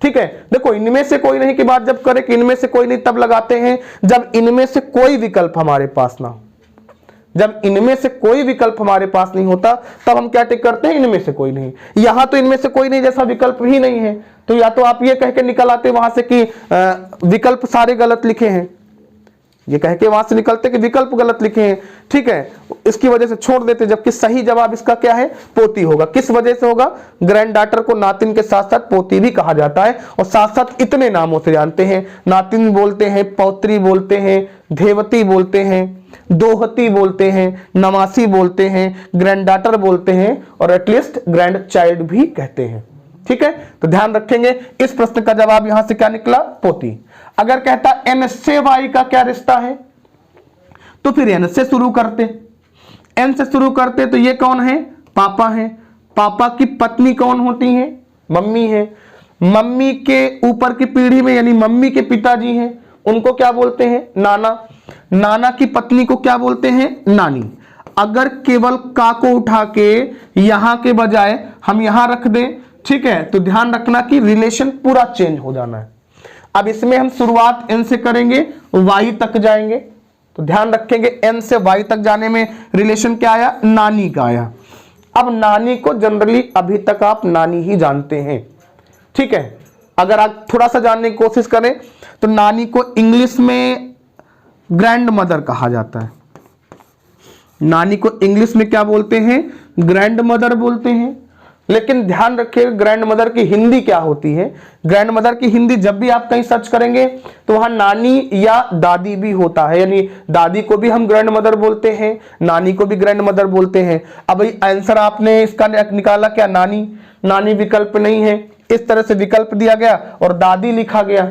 ठीक है। देखो इनमें से कोई नहीं की बात जब करें कि इनमें से कोई नहीं तब लगाते हैं जब इनमें से कोई विकल्प हमारे पास ना हो। जब इनमें से कोई विकल्प हमारे पास नहीं होता तब हम क्या टिक करते हैं, इनमें से कोई नहीं। यहां तो इनमें से कोई नहीं जैसा विकल्प ही नहीं है, तो या तो आप ये कह के निकल आते वहां से कि विकल्प सारे गलत लिखे हैं, ये कह के वहां से निकलते कि विकल्प गलत लिखे हैं, ठीक है, इसकी वजह से छोड़ देते। जबकि सही जवाब इसका क्या है, पोती होगा। किस वजह से होगा, ग्रैंड डॉटर को नातिन के साथ साथ पोती भी कहा जाता है और साथ साथ इतने नामों से जानते हैं, नातिन बोलते हैं, पौत्री बोलते हैं, धेवती बोलते हैं, दोहती बोलते हैं, नवासी बोलते हैं, ग्रैंड डॉटर बोलते हैं और एटलीस्ट ग्रैंड चाइल्ड भी कहते हैं, ठीक है। तो ध्यान रखेंगे इस प्रश्न का जवाब यहां से क्या निकला, पोती। अगर कहता एन से वाई का क्या रिश्ता है तो फिर एन से शुरू करते, एन से शुरू करते तो ये कौन है, पापा है। पापा की पत्नी कौन होती है, मम्मी है। मम्मी के ऊपर की पीढ़ी में यानी मम्मी के पिताजी हैं, उनको क्या बोलते हैं, नाना। नाना की पत्नी को क्या बोलते हैं, नानी। अगर केवल का को उठा के यहां के बजाय हम यहां रख दें, ठीक है, तो ध्यान रखना कि रिलेशन पूरा चेंज हो जाना है। अब इसमें हम शुरुआत एन से करेंगे, वाई तक जाएंगे, तो ध्यान रखेंगे एन से वाई तक जाने में रिलेशन क्या आया, नानी का आया। अब नानी को जनरली अभी तक आप नानी ही जानते हैं, ठीक है। अगर आप थोड़ा सा जानने की कोशिश करें तो नानी को इंग्लिश में ग्रैंड मदर कहा जाता है। नानी को इंग्लिश में क्या बोलते हैं, ग्रैंड मदर बोलते हैं। लेकिन ध्यान रखिए ग्रैंड मदर की हिंदी क्या होती है। ग्रैंड मदर की हिंदी जब भी आप कहीं सर्च करेंगे तो वहां नानी या दादी भी होता है, यानी दादी को भी हम ग्रैंड मदर बोलते हैं, नानी को भी ग्रैंड मदर बोलते हैं। अब आंसर आपने इसका निकाला क्या, नानी। नानी विकल्प नहीं है, इस तरह से विकल्प दिया गया और दादी लिखा गया,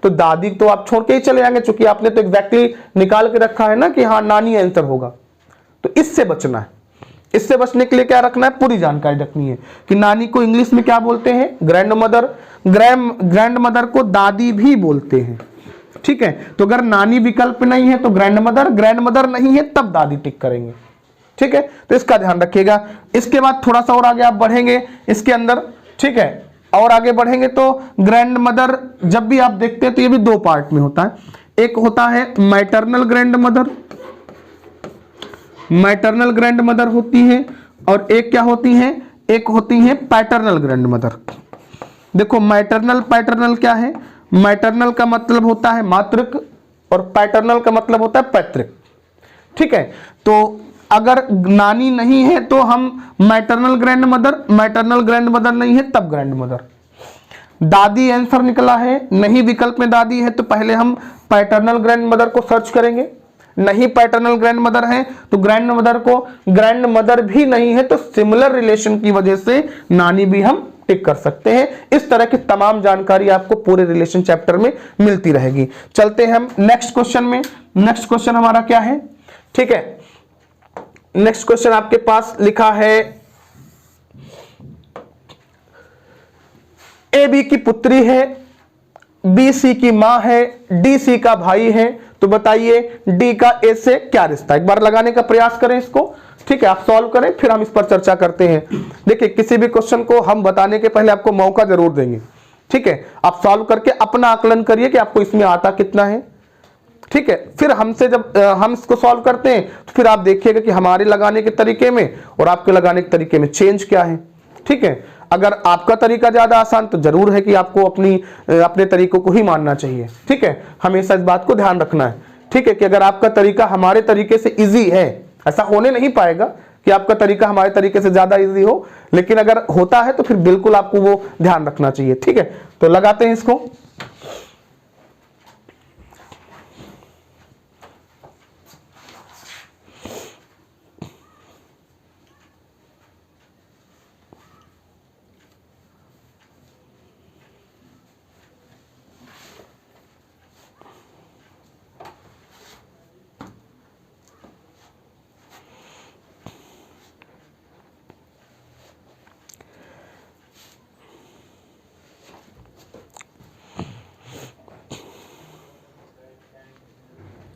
तो दादी तो आप छोड़ के ही चले जाएंगे, चूंकि आपने तो एग्जैक्टली निकाल के रखा है ना कि हाँ नानी आंसर होगा। तो इससे बचना है, इससे बचने के लिए क्या रखना है, पूरी जानकारी रखनी है कि नानी को इंग्लिश में क्या बोलते हैं, ग्रैंड मदर। ग्रैंड मदर को दादी भी बोलते हैं, ठीक है। तो अगर नानी विकल्प नहीं है तो ग्रैंड मदर नहीं है तब दादी टिक करेंगे, ठीक है, तो इसका ध्यान रखिएगा। इसके बाद थोड़ा सा और आगे आप बढ़ेंगे इसके अंदर, ठीक है, और आगे बढ़ेंगे तो ग्रैंड मदर जब भी आप देखते हैं तो ये भी दो पार्ट में होता है। एक होता है maternal grand mother, maternal grand mother होती है, और एक क्या होती है, एक होती है पैटर्नल ग्रैंड मदर। देखो मैटरनल पैटर्नल क्या है, मैटरनल का मतलब होता है मातृक और पैटर्नल का मतलब होता है पैतृक, ठीक है। तो अगर नानी नहीं है तो हम maternal grand mother, maternal grand mother नहीं है तब ग्रैंड मदर। दादी आंसर निकला है, नहीं विकल्प में दादी है तो पहले हम पैटर्नल ग्रैंड मदर को सर्च करेंगे, नहीं पैटर्नल ग्रैंड मदर है तो ग्रैंड मदर को, ग्रैंड मदर भी नहीं है तो सिमिलर रिलेशन की वजह से नानी भी हम टिक कर सकते हैं। इस तरह की तमाम जानकारी आपको पूरे रिलेशन चैप्टर में मिलती रहेगी। चलते हैं हम नेक्स्ट क्वेश्चन में। नेक्स्ट क्वेश्चन हमारा क्या है, ठीक है, नेक्स्ट क्वेश्चन आपके पास लिखा है ए बी की पुत्री है, बी सी की मां है, डी सी का भाई है, तो बताइए डी का ए से क्या रिश्ता। एक बार लगाने का प्रयास करें इसको, ठीक है, आप सॉल्व करें फिर हम इस पर चर्चा करते हैं। देखिए किसी भी क्वेश्चन को हम बताने के पहले आपको मौका जरूर देंगे, ठीक है, आप सॉल्व करके अपना आकलन करिए कि आपको इसमें आता कितना है, ठीक है। फिर हमसे जब हम इसको सॉल्व करते हैं तो फिर आप देखिएगा कि हमारे लगाने के तरीके में और आपके लगाने के तरीके में चेंज क्या है, ठीक है। अगर आपका तरीका ज्यादा आसान तो जरूर है कि आपको अपने तरीकों को ही मानना चाहिए, ठीक है, हमेशा इस बात को ध्यान रखना है, ठीक है, कि अगर आपका तरीका हमारे तरीके से इजी है, ऐसा होने नहीं पाएगा कि आपका तरीका हमारे तरीके से ज्यादा इजी हो, लेकिन अगर होता है तो फिर बिल्कुल आपको वो ध्यान रखना चाहिए, ठीक है। तो लगाते हैं इसको।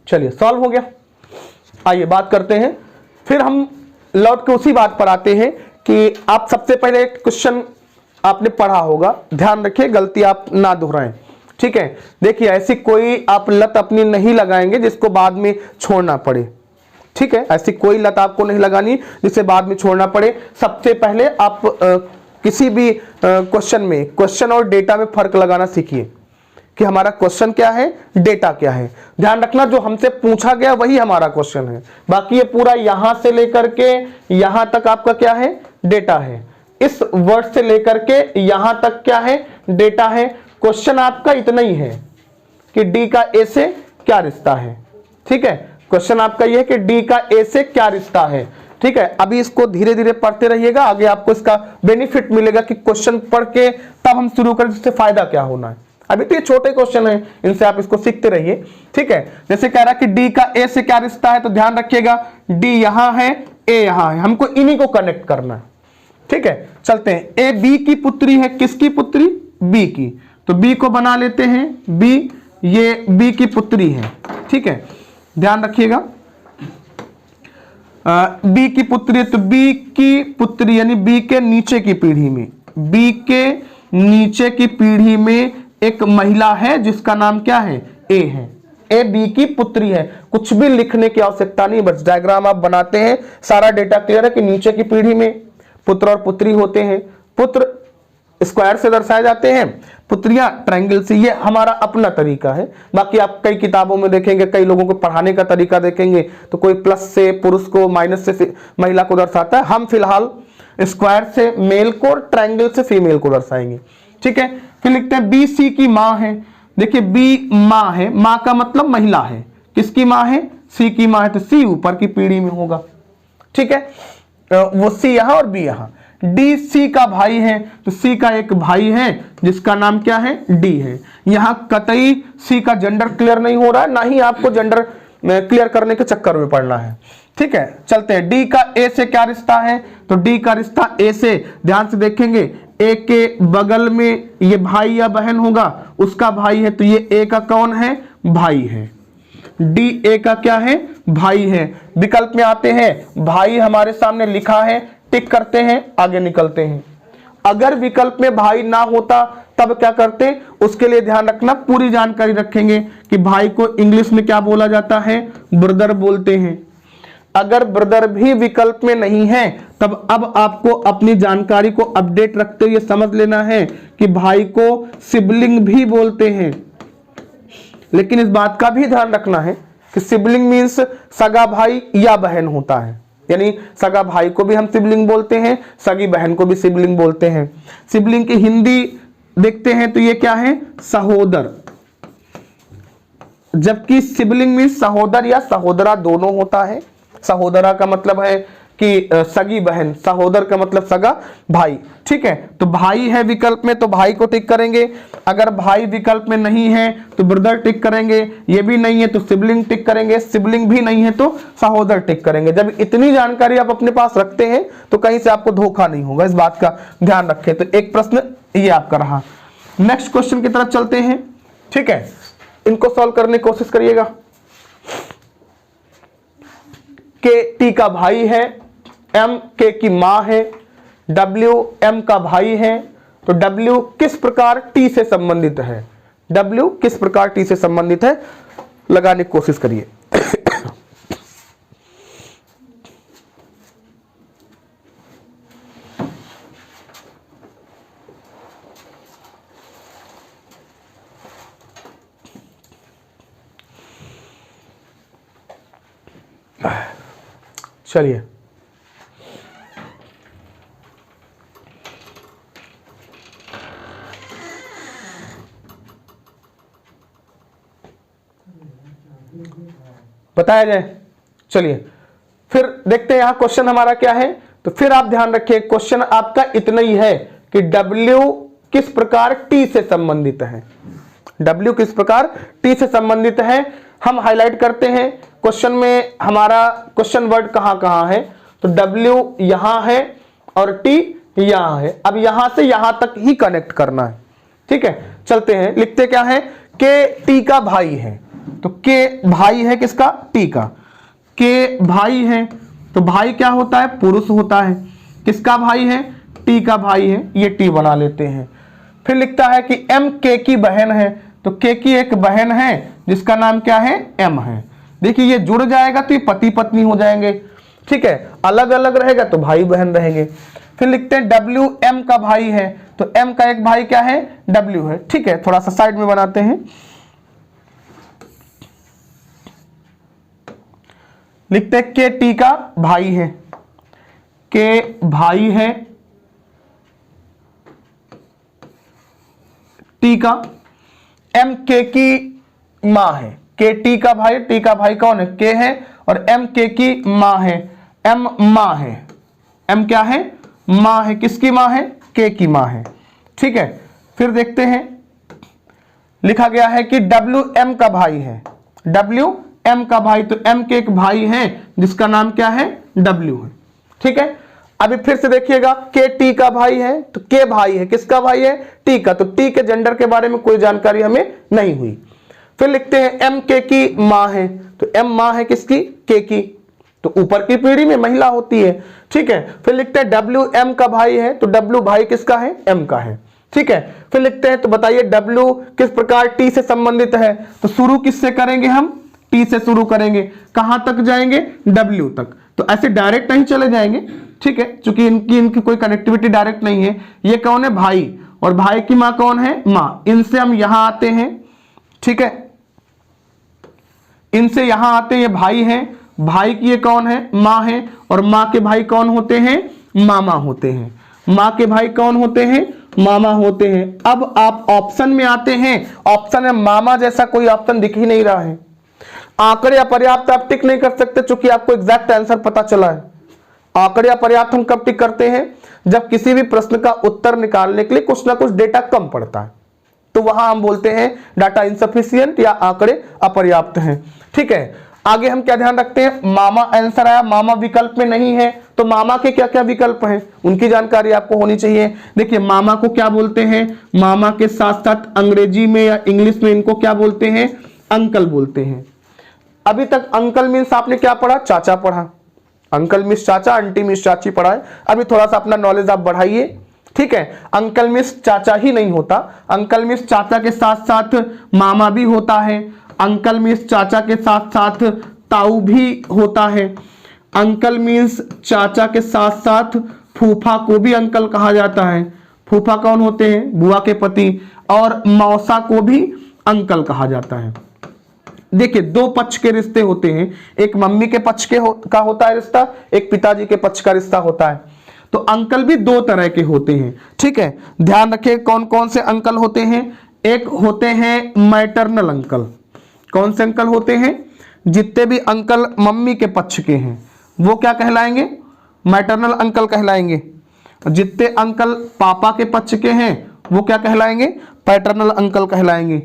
चलिए सॉल्व हो गया। आइए बात करते हैं, फिर हम लौट के उसी बात पर आते हैं कि आप सबसे पहले एक क्वेश्चन आपने पढ़ा होगा, ध्यान रखिए गलती आप ना दोहराएं, ठीक है। देखिए ऐसी कोई आप लत अपनी नहीं लगाएंगे जिसको बाद में छोड़ना पड़े, ठीक है, ऐसी कोई लत आपको नहीं लगानी जिसे बाद में छोड़ना पड़े। सबसे पहले आप किसी भी क्वेश्चन में क्वेश्चन और डेटा में फर्क लगाना सीखिए कि हमारा क्वेश्चन क्या है, डेटा क्या है। ध्यान रखना जो हमसे पूछा गया वही हमारा क्वेश्चन है, बाकी ये पूरा यहां से लेकर के यहां तक आपका क्या है, डेटा है। इस वर्ड से लेकर के यहां तक क्या है, डेटा है। क्वेश्चन आपका इतना ही है कि डी का ए से क्या रिश्ता है, ठीक है, क्वेश्चन आपका यह है कि डी का ए से क्या रिश्ता है, ठीक है। अभी इसको धीरे धीरे पढ़ते रहिएगा, आगे आपको इसका बेनिफिट मिलेगा कि क्वेश्चन पढ़ के तब हम शुरू करें, इससे फायदा क्या होना है। अभी तो ये छोटे क्वेश्चन हैं, इनसे आप इसको सीखते रहिए, ठीक है। जैसे कह रहा है कि डी का ए से क्या रिश्ता है, तो ध्यान रखिएगा डी यहां है, ए यहां है, हमको इन्हीं को कनेक्ट करना है, ठीक है। चलते हैं, ए बी की पुत्री है, किसकी पुत्री, बी की, तो बी को बना लेते हैं, बी, ये बी की पुत्री है, ठीक है, ध्यान रखिएगा बी की पुत्री, तो बी की पुत्री यानी बी के नीचे की पीढ़ी में, बी के नीचे की पीढ़ी में एक महिला है जिसका नाम क्या है, ए है, ए बी की पुत्री है। कुछ भी लिखने की आवश्यकता नहीं, बस डायग्राम आप बनाते हैं, सारा डेटा क्लियर है कि नीचे की पीढ़ी में पुत्र और पुत्री होते हैं। पुत्र स्क्वायर से दर्शाए जाते हैं, पुत्रियां ट्रायंगल से। ये हमारा अपना तरीका है, बाकी आप कई किताबों में देखेंगे, कई लोगों को पढ़ाने का तरीका देखेंगे तो कोई प्लस से पुरुष को, माइनस से महिला को दर्शाता है। हम फिलहाल स्क्वायर से मेल को और ट्रायंगल से फीमेल को दर्शाएंगे, ठीक है। फिर लिखते हैं बी सी की मां है, देखिए बी मां है, मां का मतलब महिला है, किसकी मां है, सी की मां है, तो सी ऊपर की पीढ़ी में होगा, ठीक है, वो सी यहां और बी यहां। डी सी का भाई है, तो सी का एक भाई है जिसका नाम क्या है, डी है। यहां कतई सी का जेंडर क्लियर नहीं हो रहा है, ना ही आपको जेंडर क्लियर करने के चक्कर में पड़ना है, ठीक है। चलते हैं, डी का ए से क्या रिश्ता है, तो डी का रिश्ता ए से, ध्यान से देखेंगे, ए के बगल में ये भाई या बहन होगा, उसका भाई है, तो ये ए का कौन है, भाई है। डी ए का क्या है, भाई है। विकल्प में आते हैं, भाई हमारे सामने लिखा है, टिक करते हैं, आगे निकलते हैं। अगर विकल्प में भाई ना होता तब क्या करते, उसके लिए ध्यान रखना, पूरी जानकारी रखेंगे कि भाई को इंग्लिश में क्या बोला जाता है, ब्रदर बोलते हैं। अगर ब्रदर भी विकल्प में नहीं है तब अब आपको अपनी जानकारी को अपडेट रखते हुए समझ लेना है कि भाई को सिबलिंग भी बोलते हैं। लेकिन इस बात का भी ध्यान रखना है कि सिबलिंग मीन्स सगा भाई या बहन होता है, यानी सगा भाई को भी हम सिबलिंग बोलते हैं, सगी बहन को भी सिबलिंग बोलते हैं। सिबलिंग की हिंदी देखते हैं तो ये क्या है, सहोदर, जबकि सिबलिंग मीन्स सहोदर या सहोदरा दोनों होता है। सहोदरा का मतलब है कि सगी बहन, सहोदर का मतलब सगा भाई। ठीक है, तो भाई है विकल्प में तो भाई को टिक करेंगे। अगर भाई विकल्प में नहीं है तो ब्रदर टिक करेंगे, ये भी नहीं है तो सिबलिंग टिक करेंगे, सिबलिंग भी नहीं है तो सहोदर टिक करेंगे। जब इतनी जानकारी आप अपने पास रखते हैं तो कहीं से आपको धोखा नहीं होगा, इस बात का ध्यान रखें। तो एक प्रश्न ये आपका रहा। नेक्स्ट क्वेश्चन की तरफ चलते हैं। ठीक है, इनको सॉल्व करने की कोशिश करिएगा। के टी का भाई है, एम के की मां है, डब्ल्यू एम का भाई है, तो डब्ल्यू किस प्रकार टी से संबंधित है, डब्ल्यू किस प्रकार टी से संबंधित है, लगाने की कोशिश करिए। चलिए, बताया जाए। चलिए फिर देखते हैं यहां क्वेश्चन हमारा क्या है। तो फिर आप ध्यान रखिए, क्वेश्चन आपका इतना ही है कि W किस प्रकार T से संबंधित है, W किस प्रकार T से संबंधित है। हम हाईलाइट करते हैं क्वेश्चन में, हमारा क्वेश्चन वर्ड कहां कहां है, तो W यहां है और T यहां है। अब यहां से यहां तक ही कनेक्ट करना है। ठीक है, चलते हैं, लिखते क्या है, के टी का भाई है, तो के भाई है किसका, टी का। के भाई है तो भाई क्या होता है, पुरुष होता है। किसका भाई है, टी का भाई है, ये टी बना लेते हैं। फिर लिखता है कि एम के की बहन है, तो के की एक बहन है जिसका नाम क्या है, एम है। देखिए ये जुड़ जाएगा तो ये पति पत्नी हो जाएंगे। ठीक है, अलग अलग रहेगा तो भाई बहन रहेंगे। फिर लिखते हैं डब्ल्यू एम का भाई है, तो एम का एक भाई क्या है, डब्ल्यू है। ठीक है, थोड़ा सा साइड में बनाते हैं। लिखते हैं के टी का भाई है, के भाई है टी का, एम के की मां है, के टी का भाई, टी का भाई कौन है, के है, और एम के की मां है, एम मां है, एम क्या है, मां है। किसकी मां है, के की मां है। ठीक है, फिर देखते हैं, लिखा गया है कि डब्ल्यू एम का भाई है, डब्ल्यू एम का भाई, तो एम के एक भाई है जिसका नाम क्या है, डब्ल्यू है। ठीक है, अभी फिर से देखिएगा, के टी का भाई है, तो के भाई है, किसका भाई है, टी का, तो टी के जेंडर के बारे में कोई जानकारी हमें नहीं हुई। फिर लिखते हैं एम के की मां है, तो एम मां है किसकी, के की, तो ऊपर की पीढ़ी में महिला होती है। ठीक है, फिर लिखते हैं डब्ल्यू एम का भाई है, तो डब्ल्यू भाई किसका है, एम का है। ठीक है, फिर लिखते हैं, तो बताइए डब्ल्यू किस प्रकार टी से संबंधित है, तो शुरू किससे करेंगे हम, टी से शुरू करेंगे, कहां तक जाएंगे, डब्ल्यू तक। तो ऐसे डायरेक्ट नहीं चले जाएंगे। ठीक है, चूंकि इनकी कोई कनेक्टिविटी डायरेक्ट नहीं है। ये कौन है, भाई, और भाई की मां कौन है, मां। इनसे हम यहां आते हैं। ठीक है, इनसे यहां आते हैं, ये भाई हैं, भाई की ये कौन है, मां है, और मां के भाई कौन होते हैं, मामा होते हैं। मां के भाई कौन होते हैं, मामा होते हैं। अब आप ऑप्शन में आते हैं, ऑप्शन में मामा जैसा कोई ऑप्शन दिख ही नहीं रहा है। आंकड़े अपर्याप्त आप टिक नहीं कर सकते, चूंकि आपको एग्जैक्ट आंसर पता चला है। आंकड़े अपर्याप्त हम कब टिक करते हैं, जब किसी भी प्रश्न का उत्तर निकालने के लिए कुछ ना कुछ डेटा कम पड़ता है, तो वहां हम बोलते हैं डाटा इनसफिशिएंट या आंकड़े अपर्याप्त हैं। ठीक है, आगे हम क्या ध्यान रखते हैं, मामा आंसर आया, मामा विकल्प में नहीं है, तो मामा के क्या क्या विकल्प हैं उनकी जानकारी आपको होनी चाहिए। देखिए मामा को क्या बोलते हैं, मामा के साथ साथ अंग्रेजी में या इंग्लिश में इनको क्या बोलते हैं, अंकल बोलते हैं। अभी तक अंकल मीन्स आपने क्या पढ़ा, चाचा पढ़ा, अंकल मीन्स चाचा, आंटी मीन्स चाची पढ़ा है। अभी थोड़ा सा अपना नॉलेज आप बढ़ाइए, ठीक है। अंकल मीन्स चाचा ही नहीं होता, अंकल मीन्स चाचा के साथ साथ मामा भी होता है, अंकल मीन्स चाचा के साथ साथ ताऊ भी होता है, अंकल मीन्स चाचा के साथ साथ फूफा को भी अंकल कहा जाता है। फूफा कौन होते हैं, बुआ के पति, और मौसा को भी अंकल कहा जाता है। देखिए दो पक्ष के रिश्ते होते हैं, एक मम्मी के पक्ष का होता है रिश्ता, एक पिताजी के पक्ष का रिश्ता होता है। तो अंकल भी दो तरह के होते हैं, ठीक है। ध्यान रखिए कौन कौन से अंकल होते हैं। एक होते हैं मैटरनल अंकल। कौन से अंकल होते हैं, जितने भी अंकल मम्मी के पक्ष के हैं वो क्या कहलाएंगे, मैटरनल अंकल कहलाएंगे। जितने अंकल पापा के पक्ष के हैं वो क्या कहलाएंगे, पैटर्नल अंकल कहलाएंगे।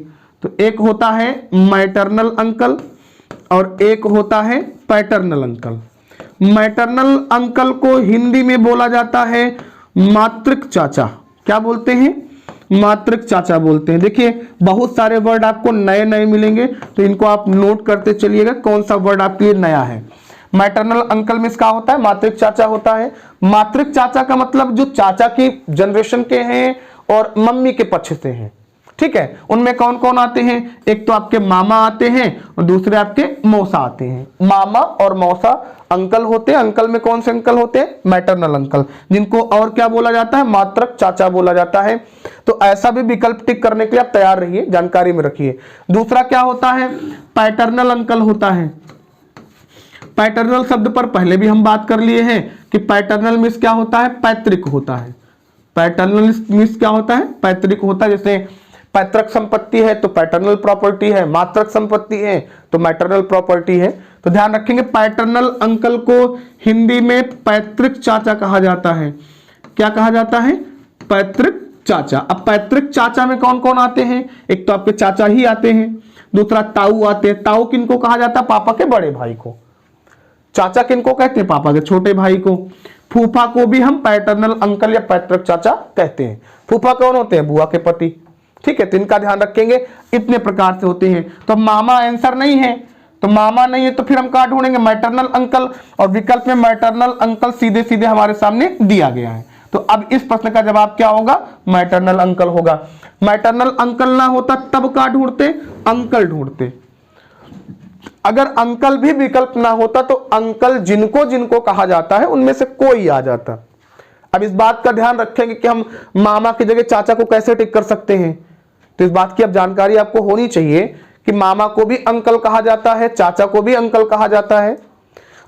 तो एक होता है मैटरनल अंकल और एक होता है पैटर्नल अंकल। मैटरनल अंकल को हिंदी में बोला जाता है मातृक चाचा। क्या बोलते हैं, मातृक चाचा बोलते हैं। देखिए बहुत सारे वर्ड आपको नए नए मिलेंगे, तो इनको आप नोट करते चलिएगा कौन सा वर्ड आपके लिए नया है। मैटरनल अंकल में क्या होता है, मातृक चाचा होता है। मातृक चाचा का मतलब जो चाचा की जनरेशन के हैं और मम्मी के पक्ष से हैं, ठीक है। उनमें कौन कौन आते हैं, एक तो आपके मामा आते हैं और दूसरे आपके मौसा आते हैं। मामा और मौसा अंकल होते हैं। अंकल में कौन से अंकल होते हैं, मैटरनल अंकल, जिनको और क्या बोला जाता है, मातृक चाचा बोला जाता है। तो ऐसा भी विकल्प टिक करने के लिए आप तैयार रहिए, जानकारी में रखिए। दूसरा क्या होता है, पैटर्नल अंकल होता है। पैटर्नल शब्द पर पहले भी हम बात कर लिए हैं कि पैटर्नल मीन्स क्या होता है, पैतृक होता है। पैटर्नल मीन्स क्या होता है, पैतृक होता है। जैसे पैतृक संपत्ति है तो पैटर्नल प्रॉपर्टी है, मातृक संपत्ति है तो मैटरनल प्रॉपर्टी है। तो ध्यान रखेंगे पैटर्नल अंकल को हिंदी में पैतृक चाचा कहा जाता है। क्या कहा जाता है, पैतृक चाचा। अब पैतृक चाचा में कौन कौन आते हैं, एक तो आपके चाचा ही आते हैं, दूसरा ताऊ आते हैं। ताऊ किनको कहा जाता है, पापा के बड़े भाई को। चाचा किनको कहते हैं, पापा के छोटे भाई को। फूफा को भी हम पैटर्नल अंकल या पैतृक चाचा कहते हैं। फूफा कौन होते हैं, बुआ के पति, ठीक है। तो इनका ध्यान रखेंगे, इतने प्रकार से होते हैं। तो मामा आंसर नहीं है, तो मामा नहीं है तो फिर हम कहाँ ढूंढेंगे, मैटरनल अंकल। और विकल्प में मैटरनल अंकल सीधे सीधे हमारे सामने दिया गया है। तो अब इस प्रश्न का जवाब क्या होगा, मैटरनल अंकल होगा। मैटरनल अंकल ना होता तब का ढूंढते, अंकल ढूंढते। अगर अंकल भी विकल्प ना होता तो अंकल जिनको जिनको कहा जाता है उनमें से कोई आ जाता। अब इस बात का ध्यान रखेंगे कि हम मामा की जगह चाचा को कैसे टिक कर सकते हैं। तो इस बात की अब जानकारी आपको होनी चाहिए कि मामा को भी अंकल कहा जाता है, चाचा को भी अंकल कहा जाता है।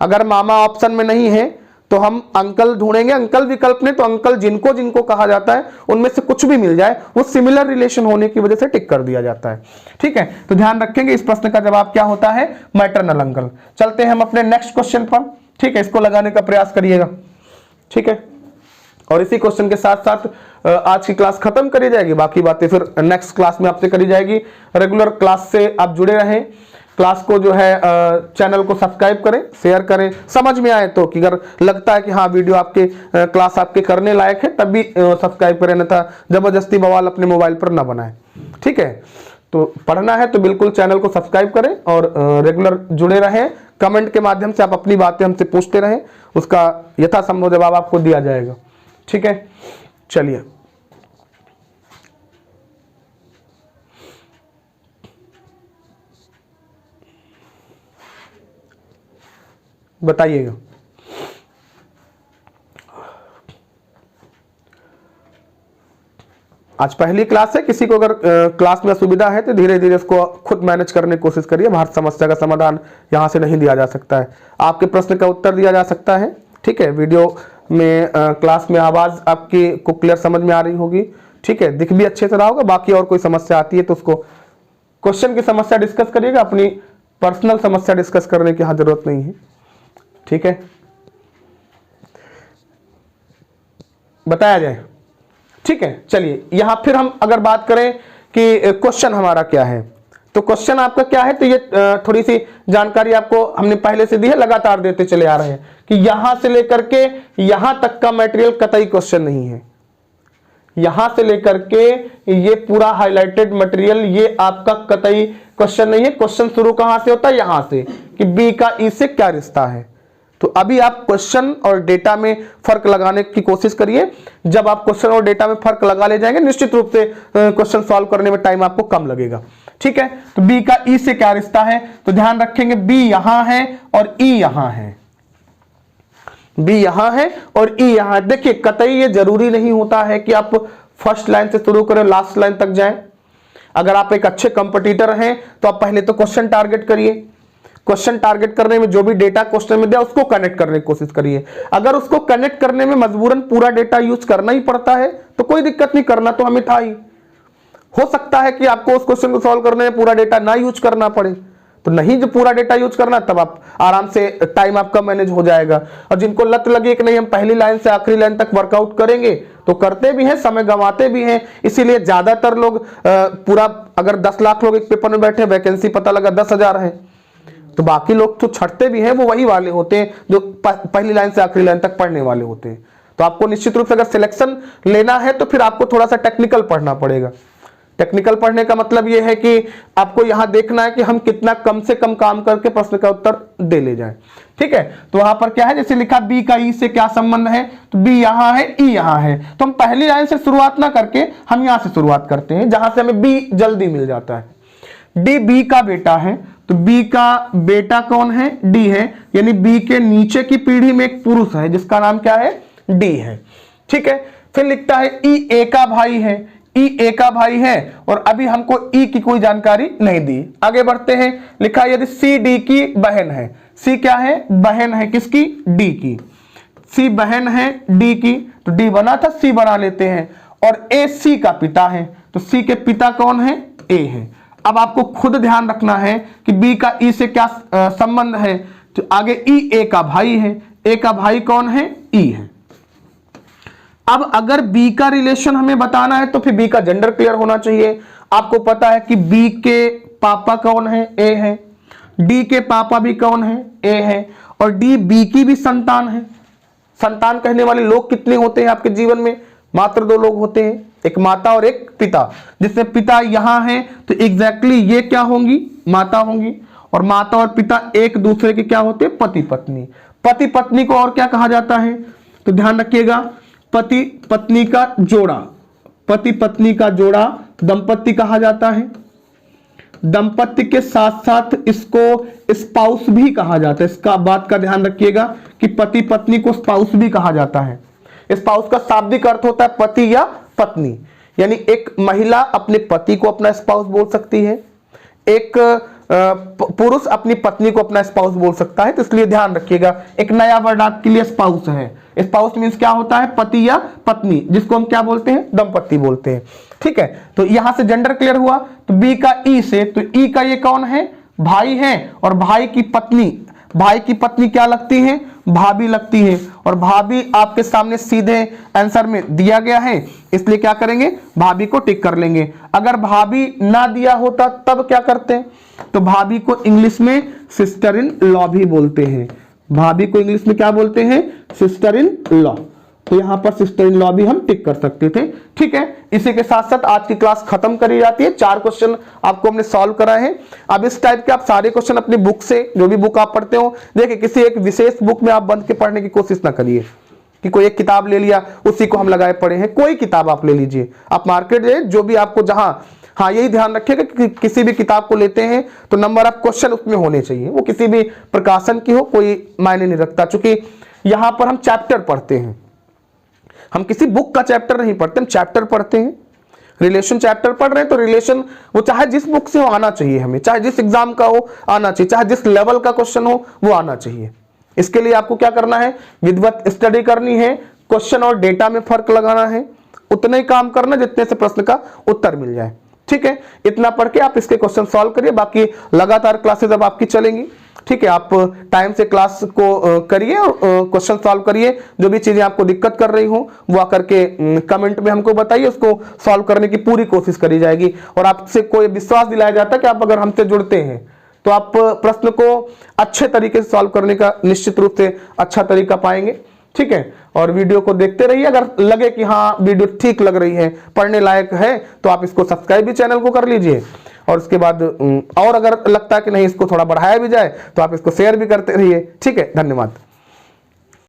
अगर मामा ऑप्शन में नहीं है तो हम अंकल ढूंढेंगे। अंकल विकल्प में तो अंकल जिनको जिनको कहा जाता है उनमें से कुछ भी मिल जाए, वो सिमिलर रिलेशन होने की वजह से टिक कर दिया जाता है, ठीक है। तो ध्यान रखेंगे इस प्रश्न का जवाब क्या होता है, मैटरनल अंकल। चलते हैं हम अपने नेक्स्ट क्वेश्चन पर, ठीक है। इसको लगाने का प्रयास करिएगा, ठीक है। और इसी क्वेश्चन के साथ साथ आज की क्लास खत्म करी जाएगी, बाकी बातें फिर नेक्स्ट क्लास में आपसे करी जाएगी। रेगुलर क्लास से आप जुड़े रहें। क्लास को जो है चैनल को सब्सक्राइब करें, शेयर करें, समझ में आए तो, कि अगर लगता है कि हाँ वीडियो आपके क्लास आपके करने लायक है तब भी सब्सक्राइब करें, अन्यथा जबरदस्ती बवाल अपने मोबाइल पर ना बनाएं, ठीक है। तो पढ़ना है तो बिल्कुल चैनल को सब्सक्राइब करें और रेगुलर जुड़े रहें। कमेंट के माध्यम से आप अपनी बातें हमसे पूछते रहें, उसका यथासंभव जवाब आपको दिया जाएगा, ठीक है। चलिए बताइएगा। आज पहली क्लास है, किसी को अगर क्लास में असुविधा है तो धीरे धीरे इसको खुद मैनेज करने की कोशिश करिए। हर समस्या का समाधान यहां से नहीं दिया जा सकता है, आपके प्रश्न का उत्तर दिया जा सकता है, ठीक है। वीडियो में क्लास में आवाज आपकी को क्लियर समझ में आ रही होगी, ठीक है, दिख भी अच्छे से रहा होगा। बाकी और कोई समस्या आती है तो उसको क्वेश्चन की समस्या डिस्कस करिएगा, अपनी पर्सनल समस्या डिस्कस करने की यहाँ जरूरत नहीं है, ठीक है। बताया जाए, ठीक है। चलिए यहां फिर हम अगर बात करें कि क्वेश्चन हमारा क्या है, तो क्वेश्चन आपका क्या है, तो ये थोड़ी सी जानकारी आपको हमने पहले से दी है, लगातार देते चले आ रहे हैं कि यहां से लेकर के यहां तक का मटेरियल कतई क्वेश्चन नहीं है। यहां से लेकर के ये पूरा हाईलाइटेड मटेरियल ये आपका कतई क्वेश्चन नहीं है। क्वेश्चन शुरू कहां से होता है, यहां से। कि बी का ई से क्या रिश्ता है। तो अभी आप क्वेश्चन और डेटा में फर्क लगाने की कोशिश करिए। जब आप क्वेश्चन और डेटा में फर्क लगा ले जाएंगे, निश्चित रूप से क्वेश्चन सॉल्व करने में टाइम आपको कम लगेगा। ठीक है, तो बी का ई से क्या रिश्ता है, तो ध्यान रखेंगे बी यहां है और ई यहां है, बी यहां है और ई यहां है। देखिए कतई ये जरूरी नहीं होता है कि आप फर्स्ट लाइन से शुरू करें लास्ट लाइन तक जाएं। अगर आप एक अच्छे कंपटीटर हैं तो आप पहले तो क्वेश्चन टारगेट करिए, क्वेश्चन टारगेट करने में जो भी डेटा क्वेश्चन में दिया उसको कनेक्ट करने की कोशिश करिए। अगर उसको कनेक्ट करने में मजबूरन पूरा डेटा यूज करना ही पड़ता है तो कोई दिक्कत नहीं, करना तो हमें था ही। हो सकता है कि आपको उस क्वेश्चन को सॉल्व करने में पूरा डेटा ना यूज करना पड़े, तो नहीं जो पूरा डेटा यूज करना तब आप आराम से टाइम आपका मैनेज हो जाएगा। और जिनको लत लगी कि नहीं हम पहली लाइन से आखिरी लाइन तक वर्कआउट करेंगे, तो करते भी हैं, समय गंवाते भी हैं। इसीलिए ज्यादातर लोग पूरा, अगर 10 लाख लोग एक पेपर में बैठे, वैकेंसी पता लगा 10,000 है, तो बाकी लोग तो छटते भी हैं, वो वही वाले होते हैं जो पहली लाइन से आखिरी लाइन तक पढ़ने वाले होते हैं। तो आपको निश्चित रूप से अगर सिलेक्शन लेना है तो फिर आपको थोड़ा सा टेक्निकल पढ़ना पड़ेगा। टेक्निकल पढ़ने का मतलब यह है कि आपको यहां देखना है कि हम कितना कम से कम काम करके प्रश्न का उत्तर दे ले जाएं। ठीक है, तो वहां पर क्या है, जैसे लिखा बी का ई से क्या संबंध है, तो बी यहां है, ई यहां है, तो हम पहली लाइन से शुरुआत ना करके हम यहां से शुरुआत करते हैं जहां से हमें बी जल्दी मिल जाता है। डी बी का बेटा है, तो बी का बेटा कौन है, डी है, यानी बी के नीचे की पीढ़ी में एक पुरुष है जिसका नाम क्या है, डी है। ठीक है, फिर लिखता है ई ए का भाई है, ई ए का भाई है, और अभी हमको ई की कोई जानकारी नहीं दी। आगे बढ़ते हैं, लिखा यदि सी डी की बहन है, सी क्या है, बहन है किसकी, डी की, सी बहन है डी की, तो डी बना था सी बना लेते हैं, और ए सी का पिता है, तो सी के पिता कौन है, ए है। अब आपको खुद ध्यान रखना है कि बी का ई से क्या संबंध है, तो आगे ई ए का भाई है, ए का भाई कौन है, ई है। अब अगर बी का रिलेशन हमें बताना है तो फिर बी का जेंडर क्लियर होना चाहिए। आपको पता है कि बी के पापा कौन है, ए है, डी के पापा भी कौन है, ए है, और डी बी की भी संतान है। संतान कहने वाले लोग कितने होते हैं आपके जीवन में, मात्र 2 लोग होते हैं, एक माता और एक पिता। जिससे पिता यहां है तो एग्जैक्टली ये क्या होंगी, माता होंगी, और माता और पिता एक दूसरे के क्या होते हैं, पति पत्नी। पति पत्नी को और क्या कहा जाता है, तो ध्यान रखिएगा, पति पत्नी का जोड़ा, पति पत्नी का जोड़ा दंपत्ति कहा जाता है। दंपत्ति के साथ साथ इसको स्पाउस भी कहा जाता है। इसका बात का ध्यान रखिएगा कि पति पत्नी को स्पाउस भी कहा जाता है। स्पाउस का शाब्दिक अर्थ होता है पति या पत्नी, यानी एक महिला अपने पति को अपना स्पाउस बोल सकती है, एक पुरुष अपनी पत्नी को अपना स्पाउस बोल सकता है। तो इसलिए ध्यान रखिएगा, एक नया वर्ड आपके लिए स्पाउस है। स्पाउस मींस क्या होता है, पति या पत्नी, जिसको हम क्या बोलते हैं, दंपत्ति बोलते हैं। ठीक है, तो यहां से जेंडर क्लियर हुआ। तो बी का ई से, तो ई का ये कौन है, भाई है, और भाई की पत्नी, भाई की पत्नी क्या लगती है, भाभी लगती है, और भाभी आपके सामने सीधे आंसर में दिया गया है, इसलिए क्या करेंगे, भाभी को टिक कर लेंगे। अगर भाभी ना दिया होता तब क्या करते हैं, तो भाभी को इंग्लिश में सिस्टर इन लॉ भी बोलते हैं। भाभी को इंग्लिश में क्या बोलते हैं, सिस्टर इन लॉ। तो यहां पर सिस्टर इन लॉ भी हम टिक कर सकते थे। ठीक है, इसी के साथ साथ आज की क्लास खत्म करी जाती है। 4 क्वेश्चन आपको हमने सॉल्व कराए हैं। अब इस टाइप के आप सारे क्वेश्चन अपनी बुक से, जो भी बुक आप पढ़ते हो, देखिए किसी एक विशेष बुक में आप बंद के पढ़ने की कोशिश ना करिए कि कोई एक किताब ले लिया उसी को हम लगाए पढ़े हैं। कोई किताब आप ले लीजिए, आप मार्केट जाइए, जो भी आपको जहां, हाँ यही ध्यान रखिएगा कि किसी भी किताब को लेते हैं तो नंबर ऑफ क्वेश्चन उसमें होने चाहिए, वो किसी भी प्रकाशन की हो, कोई मायने नहीं रखता। चूंकि यहां पर हम चैप्टर पढ़ते हैं, हम किसी बुक का चैप्टर नहीं पढ़ते, हम चैप्टर पढ़ते हैं। रिलेशन चैप्टर पढ़ रहे हैं तो रिलेशन वो चाहे जिस बुक से हो आना चाहिए, हमें चाहे जिस एग्जाम का हो आना चाहिए, चाहे जिस लेवल का क्वेश्चन हो वो आना चाहिए। इसके लिए आपको क्या करना है, विधिवत स्टडी करनी है, क्वेश्चन और डेटा में फर्क लगाना है, उतना ही काम करना जितने से प्रश्न का उत्तर मिल जाए। ठीक है, इतना पढ़ के आप इसके क्वेश्चन सॉल्व करिए। बाकी लगातार क्लासेस अब आपकी चलेंगी। ठीक है, आप टाइम से क्लास को करिए और क्वेश्चन सॉल्व करिए। जो भी चीजें आपको दिक्कत कर रही हो वो आकर के कमेंट में हमको बताइए, उसको सॉल्व करने की पूरी कोशिश करी जाएगी। और आपसे कोई विश्वास दिलाया जाता है कि आप अगर हमसे जुड़ते हैं तो आप प्रश्न को अच्छे तरीके से सॉल्व करने का निश्चित रूप से अच्छा तरीका पाएंगे। ठीक है। और वीडियो को देखते रहिए, अगर लगे कि हाँ वीडियो ठीक लग रही है, पढ़ने लायक है, तो आप इसको सब्सक्राइब भी चैनल को कर लीजिए। और उसके बाद और अगर लगता है कि नहीं इसको थोड़ा बढ़ाया भी जाए तो आप इसको शेयर भी करते रहिए। ठीक है, धन्यवाद।